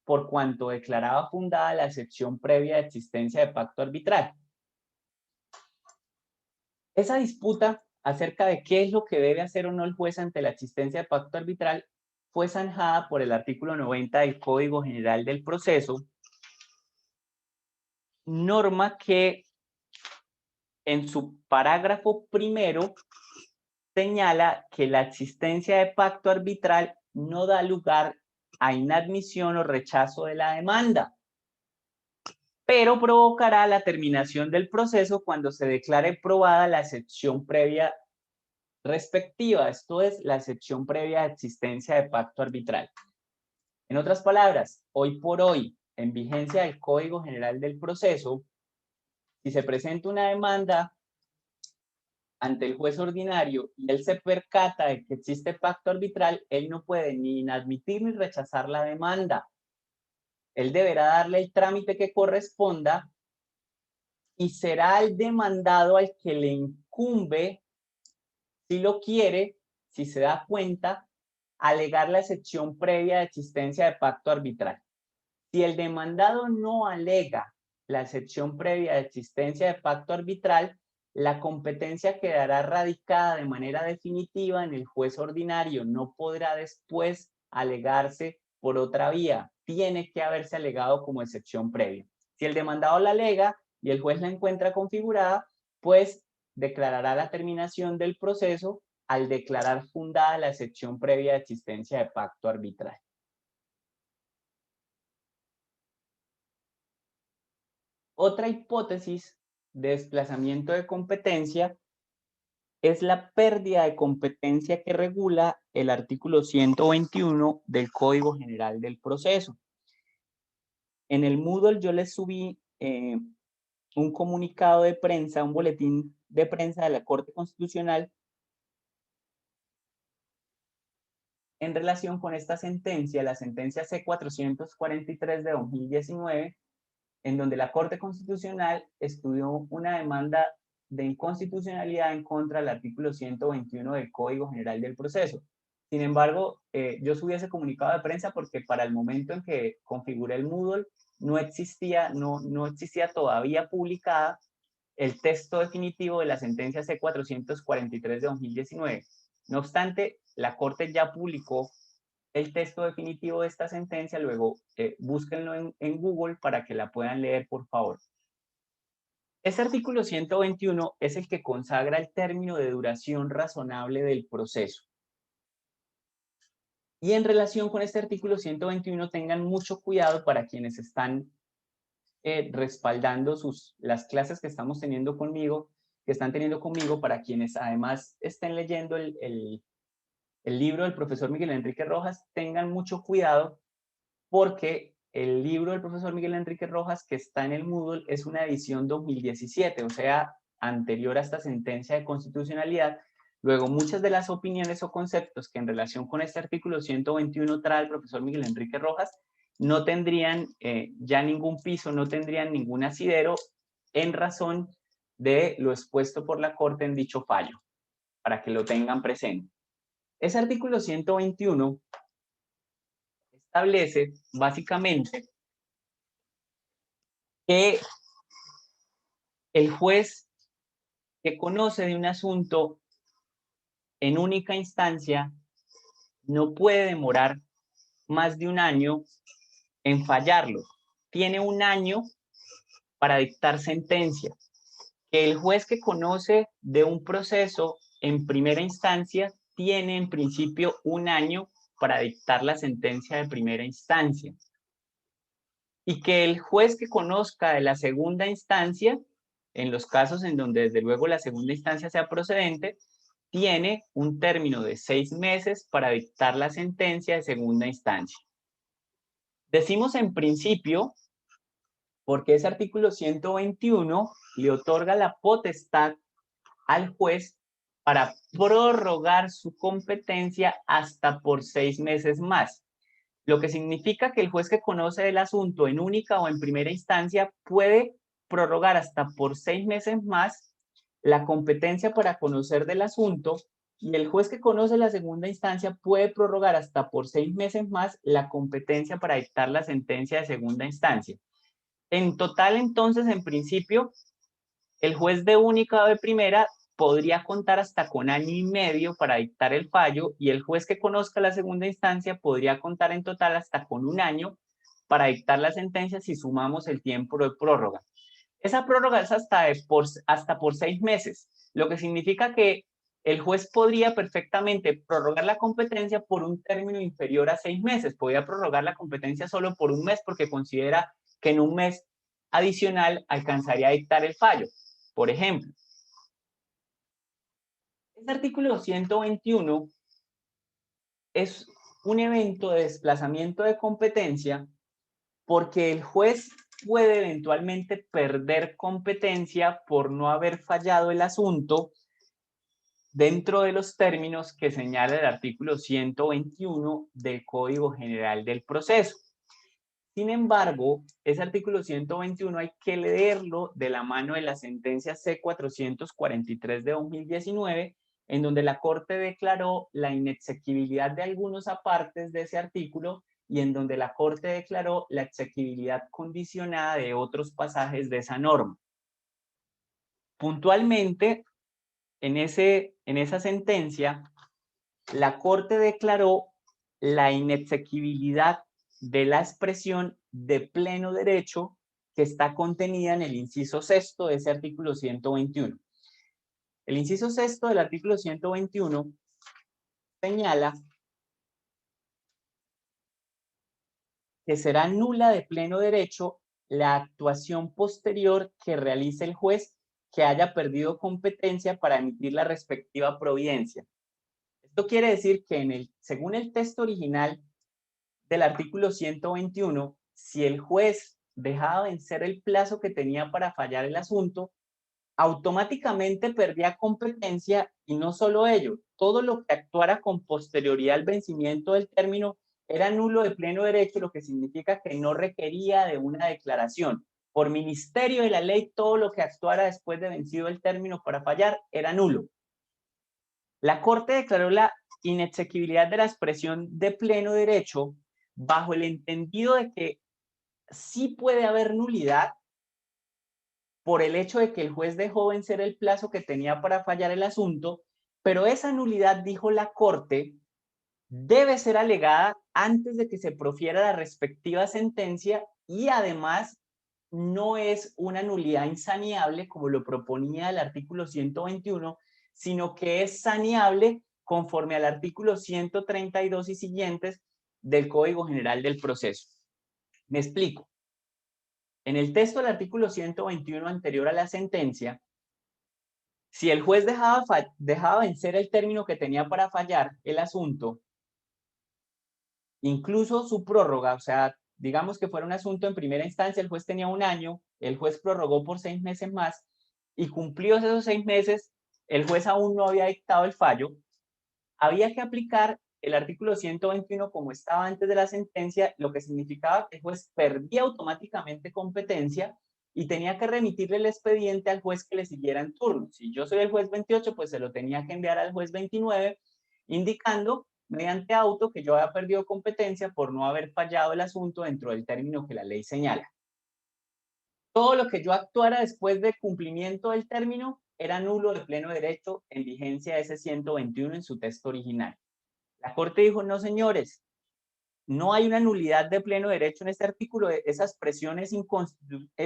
por cuanto declaraba fundada la excepción previa de existencia de pacto arbitral. Esa disputa acerca de qué es lo que debe hacer o no el juez ante la existencia de pacto arbitral fue zanjada por el artículo 90 del Código General del Proceso, norma que en su parágrafo primero señala que la existencia de pacto arbitral no da lugar a inadmisión o rechazo de la demanda, pero provocará la terminación del proceso cuando se declare probada la excepción previa respectiva, esto es, la excepción previa de existencia de pacto arbitral. En otras palabras, hoy por hoy, en vigencia del Código General del Proceso, si se presenta una demanda ante el juez ordinario y él se percata de que existe pacto arbitral, él no puede ni inadmitir ni rechazar la demanda. Él deberá darle el trámite que corresponda y será el demandado al que le incumbe, si lo quiere, si se da cuenta, alegar la excepción previa de existencia de pacto arbitral. Si el demandado no alega la excepción previa de existencia de pacto arbitral, la competencia quedará radicada de manera definitiva en el juez ordinario, no podrá después alegarse por otra vía, tiene que haberse alegado como excepción previa. Si el demandado la alega y el juez la encuentra configurada, pues declarará la terminación del proceso al declarar fundada la excepción previa de existencia de pacto arbitral. Otra hipótesis de desplazamiento de competencia es la pérdida de competencia que regula el artículo 121 del Código General del Proceso. En el Moodle yo les subí un comunicado de prensa, un boletín de prensa de la Corte Constitucional en relación con esta sentencia, la sentencia C-443 de 2019, en donde la Corte Constitucional estudió una demanda de inconstitucionalidad en contra del artículo 121 del Código General del Proceso. Sin embargo, yo subí ese comunicado de prensa porque para el momento en que configuré el Moodle no existía todavía publicada el texto definitivo de la sentencia C-443 de 2019. No obstante, la Corte ya publicó el texto definitivo de esta sentencia, luego búsquenlo en Google para que la puedan leer, por favor. Este artículo 121 es el que consagra el término de duración razonable del proceso. Y en relación con este artículo 121, tengan mucho cuidado para quienes están respaldando las clases que estamos teniendo conmigo, para quienes además estén leyendo el libro del profesor Miguel Enrique Rojas, tengan mucho cuidado porque el libro del profesor Miguel Enrique Rojas que está en el Moodle es una edición 2017, o sea, anterior a esta sentencia de constitucionalidad. Luego, muchas de las opiniones o conceptos que en relación con este artículo 121 trae el profesor Miguel Enrique Rojas no tendrían ya ningún piso, no tendrían ningún asidero en razón de lo expuesto por la Corte en dicho fallo, para que lo tengan presente. Ese artículo 121 establece básicamente que el juez que conoce de un asunto en única instancia no puede demorar más de un año en fallarlo. Tiene un año para dictar sentencia. Que el juez que conoce de un proceso en primera instancia tiene en principio un año para dictar la sentencia de primera instancia. Y que el juez que conozca de la segunda instancia, en los casos en donde desde luego la segunda instancia sea procedente, tiene un término de 6 meses para dictar la sentencia de segunda instancia. Decimos en principio porque ese artículo 121 le otorga la potestad al juez para prorrogar su competencia hasta por 6 meses más. Lo que significa que el juez que conoce el asunto en única o en primera instancia puede prorrogar hasta por 6 meses más la competencia para conocer del asunto, y el juez que conoce la segunda instancia puede prorrogar hasta por 6 meses más la competencia para dictar la sentencia de segunda instancia. En total, entonces, en principio, el juez de única o de primera podría contar hasta con año y medio para dictar el fallo, y el juez que conozca la segunda instancia podría contar en total hasta con un año para dictar la sentencia si sumamos el tiempo de prórroga. Esa prórroga es hasta por 6 meses, lo que significa que el juez podría perfectamente prorrogar la competencia por un término inferior a 6 meses. Podría prorrogar la competencia solo por un mes porque considera que en un mes adicional alcanzaría a dictar el fallo. Por ejemplo, este artículo 121 es un evento de desplazamiento de competencia porque el juez puede eventualmente perder competencia por no haber fallado el asunto dentro de los términos que señala el artículo 121 del Código General del Proceso. Sin embargo, ese artículo 121 hay que leerlo de la mano de la sentencia C-443 de 2019, en donde la Corte declaró la inexequibilidad de algunos apartes de ese artículo y en donde la Corte declaró la exequibilidad condicionada de otros pasajes de esa norma. Puntualmente, en esa sentencia, la Corte declaró la inexequibilidad de la expresión de pleno derecho que está contenida en el inciso sexto de ese artículo 121. El inciso sexto del artículo 121 señala que será nula de pleno derecho la actuación posterior que realice el juez que haya perdido competencia para emitir la respectiva providencia. Esto quiere decir que según el texto original del artículo 121, si el juez dejaba vencer el plazo que tenía para fallar el asunto, automáticamente perdía competencia, y no solo ello, todo lo que actuara con posterioridad al vencimiento del término era nulo de pleno derecho, lo que significa que no requería de una declaración. Por ministerio de la ley, todo lo que actuara después de vencido el término para fallar era nulo. La Corte declaró la inexequibilidad de la expresión de pleno derecho bajo el entendido de que sí puede haber nulidad por el hecho de que el juez dejó vencer el plazo que tenía para fallar el asunto, pero esa nulidad, dijo la Corte, debe ser alegada antes de que se profiera la respectiva sentencia, y además no es una nulidad insaneable como lo proponía el artículo 121, sino que es saneable conforme al artículo 132 y siguientes del Código General del Proceso. Me explico. En el texto del artículo 121 anterior a la sentencia, si el juez dejaba vencer el término que tenía para fallar el asunto, incluso su prórroga, o sea, digamos que fuera un asunto en primera instancia, el juez tenía un año, el juez prorrogó por 6 meses más, y cumplidos esos 6 meses, el juez aún no había dictado el fallo, había que aplicar el artículo 121 como estaba antes de la sentencia, lo que significaba que el juez perdía automáticamente competencia y tenía que remitirle el expediente al juez que le siguiera en turno. Si yo soy el juez 28, pues se lo tenía que enviar al juez 29, indicando mediante auto que yo había perdido competencia por no haber fallado el asunto dentro del término que la ley señala. Todo lo que yo actuara después del cumplimiento del término era nulo de pleno derecho en vigencia de ese 121 en su texto original. La Corte dijo, no señores, no hay una nulidad de pleno derecho en este artículo, esa expresión es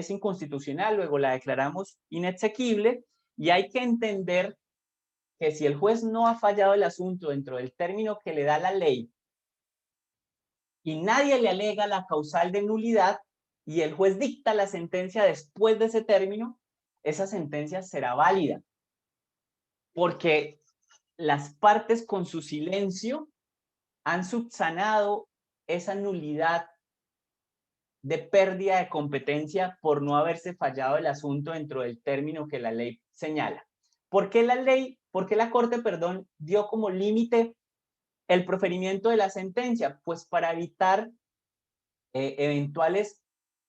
inconstitucional, luego la declaramos inexequible y hay que entender que si el juez no ha fallado el asunto dentro del término que le da la ley y nadie le alega la causal de nulidad y el juez dicta la sentencia después de ese término, esa sentencia será válida porque las partes con su silencio han subsanado esa nulidad de pérdida de competencia por no haberse fallado el asunto dentro del término que la ley señala. ¿Por qué la Corte, dio como límite el proferimiento de la sentencia? Pues para evitar eventuales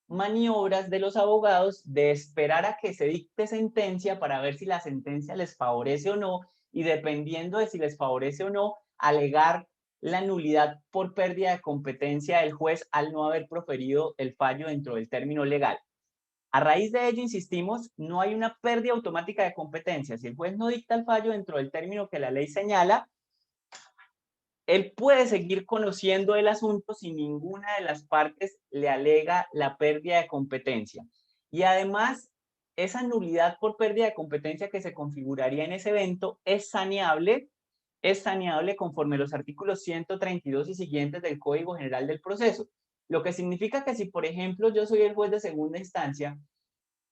maniobras de los abogados de esperar a que se dicte sentencia para ver si la sentencia les favorece o no, y dependiendo de si les favorece o no, alegar la nulidad por pérdida de competencia del juez al no haber proferido el fallo dentro del término legal. A raíz de ello, insistimos, no hay una pérdida automática de competencia. Si el juez no dicta el fallo dentro del término que la ley señala, él puede seguir conociendo el asunto si ninguna de las partes le alega la pérdida de competencia. Y además, esa nulidad por pérdida de competencia que se configuraría en ese evento es saneable conforme los artículos 132 y siguientes del Código General del Proceso. Lo que significa que si, por ejemplo, yo soy el juez de segunda instancia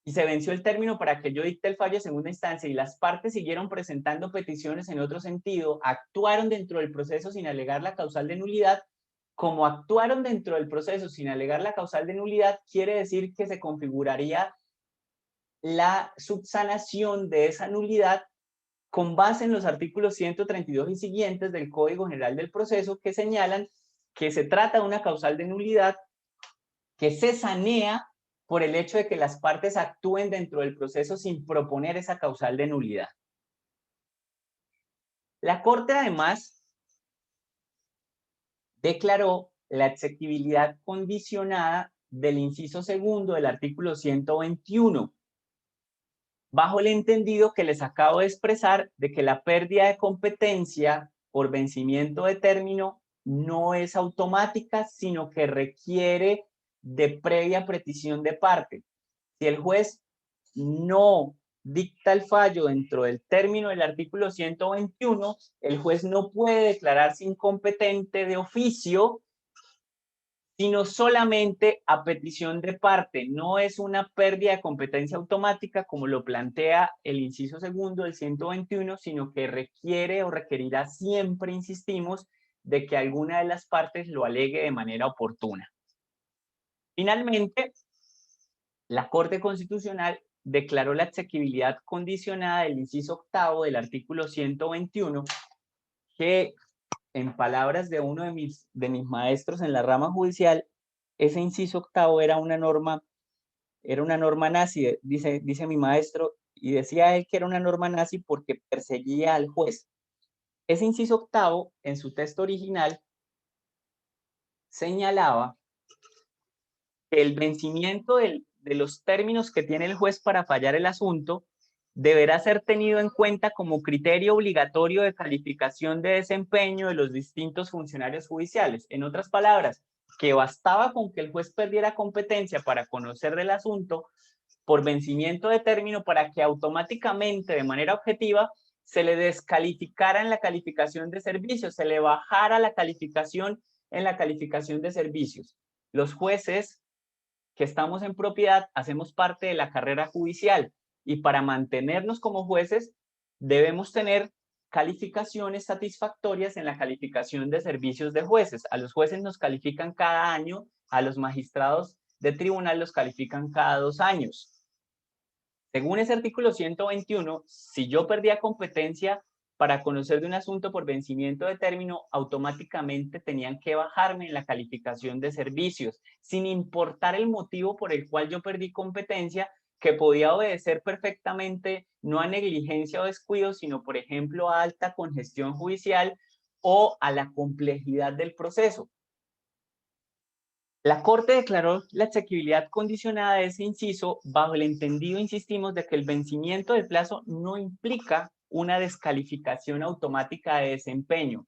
y se venció el término para que yo dicte el fallo de segunda instancia y las partes siguieron presentando peticiones en otro sentido, actuaron dentro del proceso sin alegar la causal de nulidad, como actuaron dentro del proceso sin alegar la causal de nulidad, quiere decir que se configuraría la subsanación de esa nulidad con base en los artículos 132 y siguientes del Código General del Proceso que señalan que se trata de una causal de nulidad que se sanea por el hecho de que las partes actúen dentro del proceso sin proponer esa causal de nulidad. La Corte además declaró la exequibilidad condicionada del inciso segundo del artículo 121, bajo el entendido que les acabo de expresar de que la pérdida de competencia por vencimiento de término no es automática, sino que requiere de previa petición de parte. Si el juez no dicta el fallo dentro del término del artículo 121, el juez no puede declararse incompetente de oficio, sino solamente a petición de parte. No es una pérdida de competencia automática como lo plantea el inciso segundo del 121, sino que requiere o requerirá siempre, insistimos, de que alguna de las partes lo alegue de manera oportuna. Finalmente, la Corte Constitucional declaró la exequibilidad condicionada del inciso octavo del artículo 121, que en palabras de uno de mis maestros en la rama judicial, ese inciso octavo era una norma nazi, dice mi maestro, y decía él que era una norma nazi porque perseguía al juez. Ese inciso octavo, en su texto original, señalaba que el vencimiento de los términos que tiene el juez para fallar el asunto deberá ser tenido en cuenta como criterio obligatorio de calificación de desempeño de los distintos funcionarios judiciales. En otras palabras, que bastaba con que el juez perdiera competencia para conocer del asunto por vencimiento de término para que automáticamente, de manera objetiva, se le descalificara en la calificación de servicios, se le bajara la calificación en la calificación de servicios. Los jueces que estamos en propiedad hacemos parte de la carrera judicial y para mantenernos como jueces debemos tener calificaciones satisfactorias en la calificación de servicios de jueces. A los jueces nos califican cada año, a los magistrados de tribunal los califican cada 2 años. Según ese artículo 121, si yo perdía competencia para conocer de un asunto por vencimiento de término, automáticamente tenían que bajarme en la calificación de servicios, sin importar el motivo por el cual yo perdí competencia, que podía obedecer perfectamente no a negligencia o descuido, sino por ejemplo a alta congestión judicial o a la complejidad del proceso. La Corte declaró la exequibilidad condicionada de ese inciso bajo el entendido, insistimos, de que el vencimiento del plazo no implica una descalificación automática de desempeño,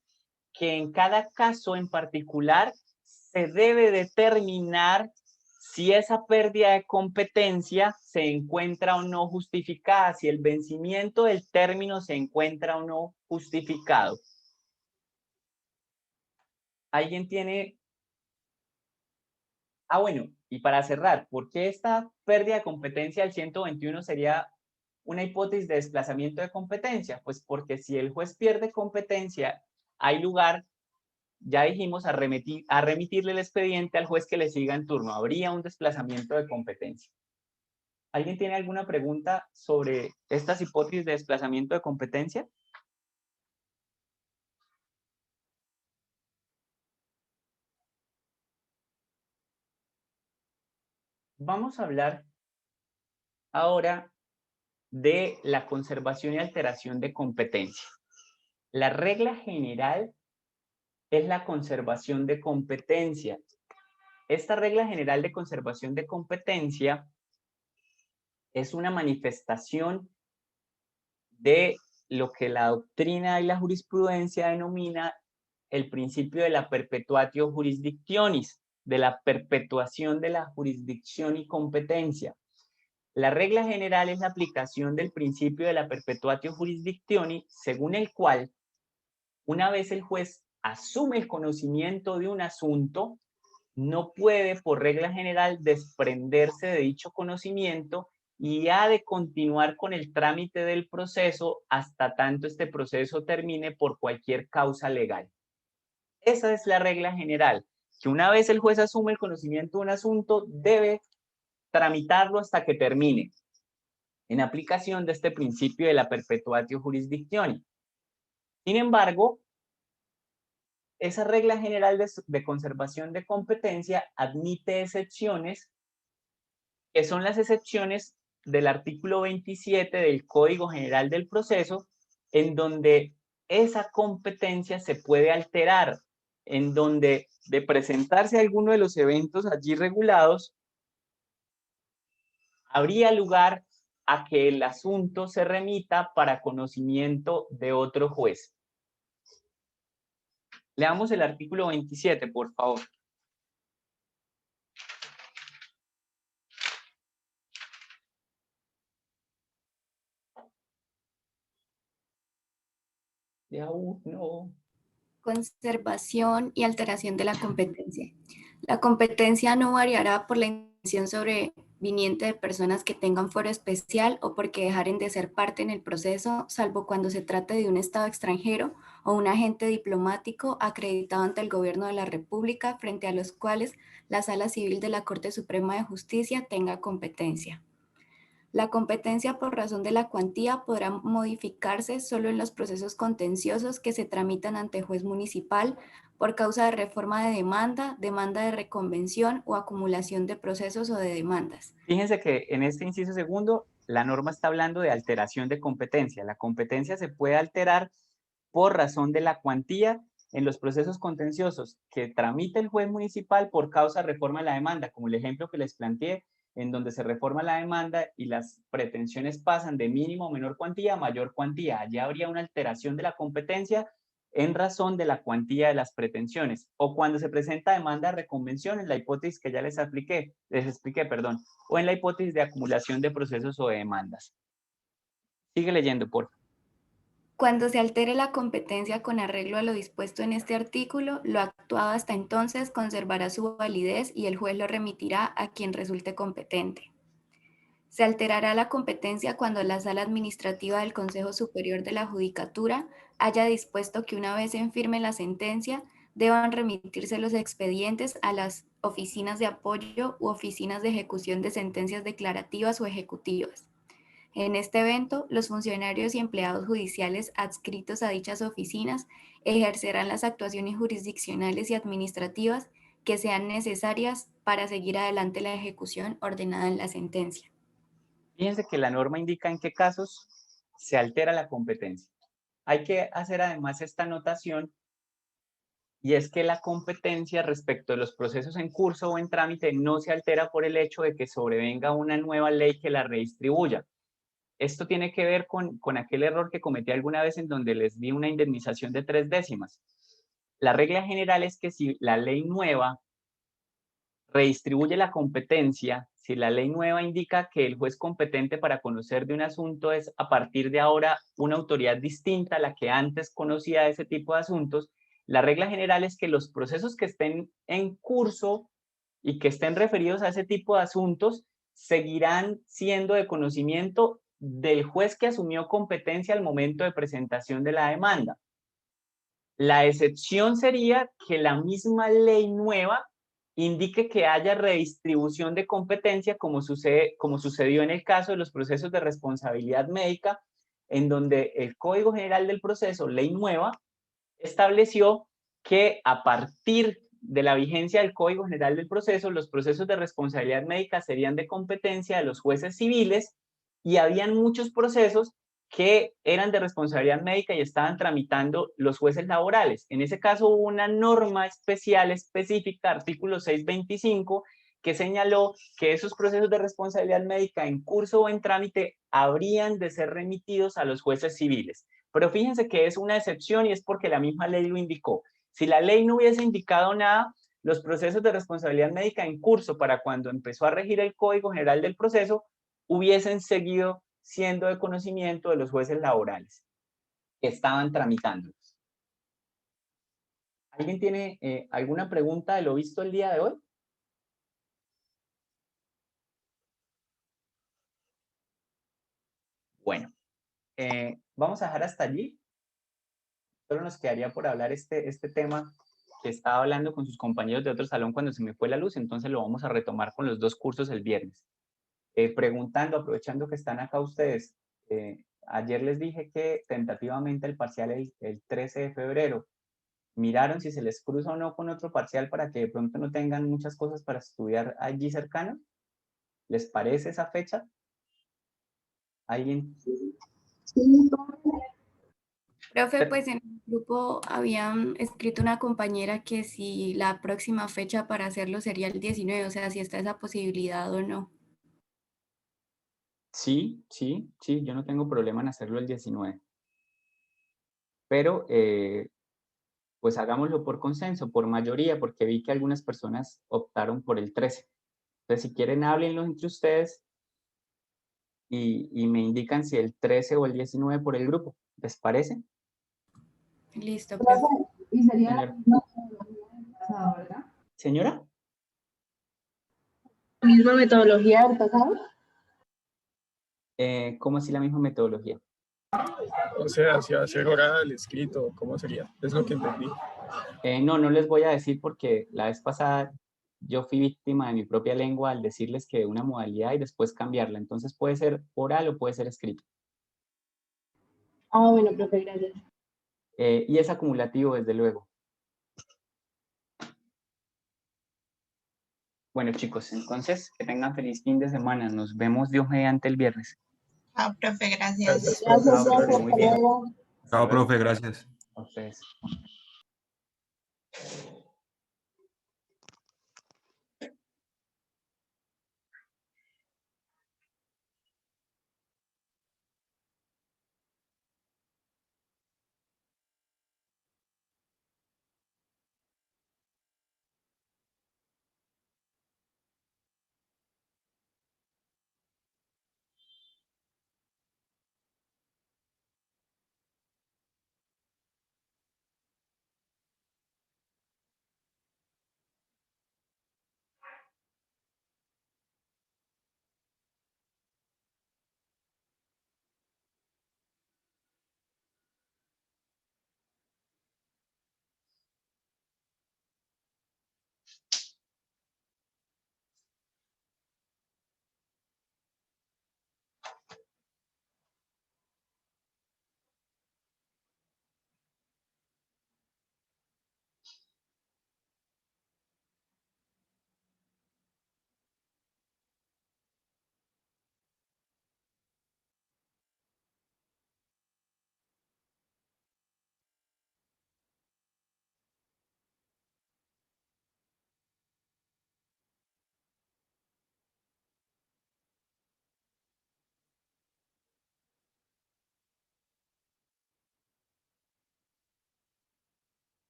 que en cada caso en particular se debe determinar si esa pérdida de competencia se encuentra o no justificada, si el vencimiento del término se encuentra o no justificado. ¿Alguien tiene? Bueno, y para cerrar, ¿por qué esta pérdida de competencia del 121 sería una hipótesis de desplazamiento de competencia? Pues porque si el juez pierde competencia, hay lugar, ya dijimos, a remitirle el expediente al juez que le siga en turno. Habría un desplazamiento de competencia. ¿Alguien tiene alguna pregunta sobre estas hipótesis de desplazamiento de competencia? Vamos a hablar ahora de la conservación y alteración de competencia. La regla general es la conservación de competencia. Esta regla general de conservación de competencia es una manifestación de lo que la doctrina y la jurisprudencia denomina el principio de la perpetuatio jurisdictionis, de la perpetuación de la jurisdicción y competencia. La regla general es la aplicación del principio de la perpetuatio jurisdictionis, según el cual, una vez el juez asume el conocimiento de un asunto, no puede, por regla general, desprenderse de dicho conocimiento y ha de continuar con el trámite del proceso hasta tanto este proceso termine por cualquier causa legal. Esa es la regla general, que una vez el juez asume el conocimiento de un asunto, debe tramitarlo hasta que termine, en aplicación de este principio de la perpetuatio jurisdictionis. Sin embargo, esa regla general de conservación de competencia admite excepciones, que son las excepciones del artículo 27 del Código General del Proceso, en donde esa competencia se puede alterar, en donde de presentarse alguno de los eventos allí regulados, habría lugar a que el asunto se remita para conocimiento de otro juez. Leamos el artículo 27, por favor. No. Conservación y alteración de la competencia. La competencia no variará por la intención sobreviniente de personas que tengan fuero especial o porque dejaren de ser parte en el proceso, salvo cuando se trate de un Estado extranjero o un agente diplomático acreditado ante el Gobierno de la República, frente a los cuales la Sala Civil de la Corte Suprema de Justicia tenga competencia. La competencia por razón de la cuantía podrá modificarse solo en los procesos contenciosos que se tramitan ante juez municipal por causa de reforma de demanda, demanda de reconvención o acumulación de procesos o de demandas. Fíjense que en este inciso segundo, la norma está hablando de alteración de competencia. La competencia se puede alterar por razón de la cuantía en los procesos contenciosos que tramita el juez municipal por causa de reforma de la demanda, como el ejemplo que les planteé, en donde se reforma la demanda y las pretensiones pasan de mínimo o menor cuantía a mayor cuantía. Allí habría una alteración de la competencia en razón de la cuantía de las pretensiones. O cuando se presenta demanda de reconvención, en la hipótesis que ya les expliqué, o en la hipótesis de acumulación de procesos o de demandas. Sigue leyendo, por favor. Cuando se altere la competencia con arreglo a lo dispuesto en este artículo, lo actuado hasta entonces conservará su validez y el juez lo remitirá a quien resulte competente. Se alterará la competencia cuando la Sala Administrativa del Consejo Superior de la Judicatura haya dispuesto que una vez en firme la sentencia, deban remitirse los expedientes a las oficinas de apoyo u oficinas de ejecución de sentencias declarativas o ejecutivas. En este evento, los funcionarios y empleados judiciales adscritos a dichas oficinas ejercerán las actuaciones jurisdiccionales y administrativas que sean necesarias para seguir adelante la ejecución ordenada en la sentencia. Fíjense que la norma indica en qué casos se altera la competencia. Hay que hacer además esta anotación y es que la competencia respecto de los procesos en curso o en trámite no se altera por el hecho de que sobrevenga una nueva ley que la redistribuya. Esto tiene que ver con aquel error que cometí alguna vez en donde les di una indemnización de 3/10. La regla general es que si la ley nueva redistribuye la competencia, si la ley nueva indica que el juez competente para conocer de un asunto es a partir de ahora una autoridad distinta a la que antes conocía ese tipo de asuntos, la regla general es que los procesos que estén en curso y que estén referidos a ese tipo de asuntos seguirán siendo de conocimiento del juez que asumió competencia al momento de presentación de la demanda. La excepción sería que la misma ley nueva indique que haya redistribución de competencia, como sucedió en el caso de los procesos de responsabilidad médica, en donde el Código General del Proceso, ley nueva, estableció que a partir de la vigencia del Código General del Proceso, los procesos de responsabilidad médica serían de competencia de los jueces civiles y habían muchos procesos que eran de responsabilidad médica y estaban tramitando los jueces laborales. En ese caso hubo una norma especial específica, artículo 625, que señaló que esos procesos de responsabilidad médica en curso o en trámite habrían de ser remitidos a los jueces civiles. Pero fíjense que es una excepción y es porque la misma ley lo indicó. Si la ley no hubiese indicado nada, los procesos de responsabilidad médica en curso para cuando empezó a regir el Código General del Proceso hubiesen seguido siendo de conocimiento de los jueces laborales que estaban tramitándolos. ¿Alguien tiene alguna pregunta de lo visto el día de hoy? Bueno, vamos a dejar hasta allí. Solo nos quedaría por hablar este tema que estaba hablando con sus compañeros de otro salón cuando se me fue la luz, entonces lo vamos a retomar con los 2 cursos el viernes. Preguntando, aprovechando que están acá ustedes, ayer les dije que tentativamente el parcial el 13 de febrero, ¿miraron si se les cruza o no con otro parcial para que de pronto no tengan muchas cosas para estudiar allí cercano? ¿Les parece esa fecha? ¿Alguien? Profe, pues en el grupo habían escrito una compañera que si la próxima fecha para hacerlo sería el 19, o sea, si está esa posibilidad o no. Sí, yo no tengo problema en hacerlo el 19. Pero pues hagámoslo por consenso, por mayoría, porque vi que algunas personas optaron por el 13. Entonces, si quieren, háblenlo entre ustedes y me indican si el 13 o el 19 por el grupo. ¿Les parece? Listo, profe. Y sería Señor. la metodología del pasado, ¿verdad? Señora, La misma metodología del pasado. ¿cómo así la misma metodología? O sea, si va a ser oral, escrito, ¿cómo sería? Es lo que entendí. No les voy a decir porque la vez pasada yo fui víctima de mi propia lengua al decirles que una modalidad y después cambiarla. Entonces puede ser oral o puede ser escrito. Ah, bueno, profe, gracias. Y es acumulativo, desde luego. Bueno, chicos, entonces que tengan feliz fin de semana. Nos vemos Dios mediante el viernes. Ah, profe, gracias. Gracias, Gracias, Chao, profe, profe, muy hasta bien. luego. Chao, profe, gracias. A ustedes.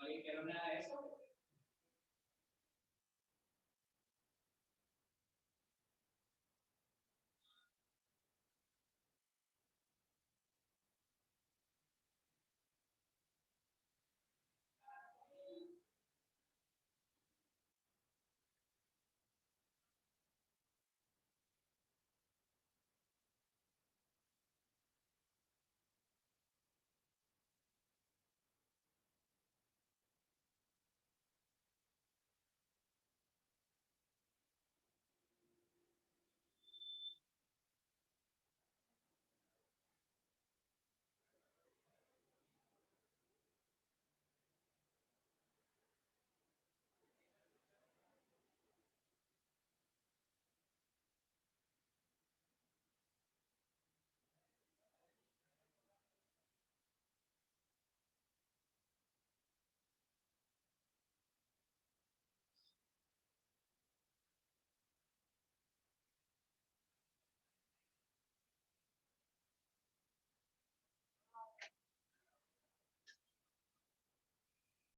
¿No dijeron nada de eso?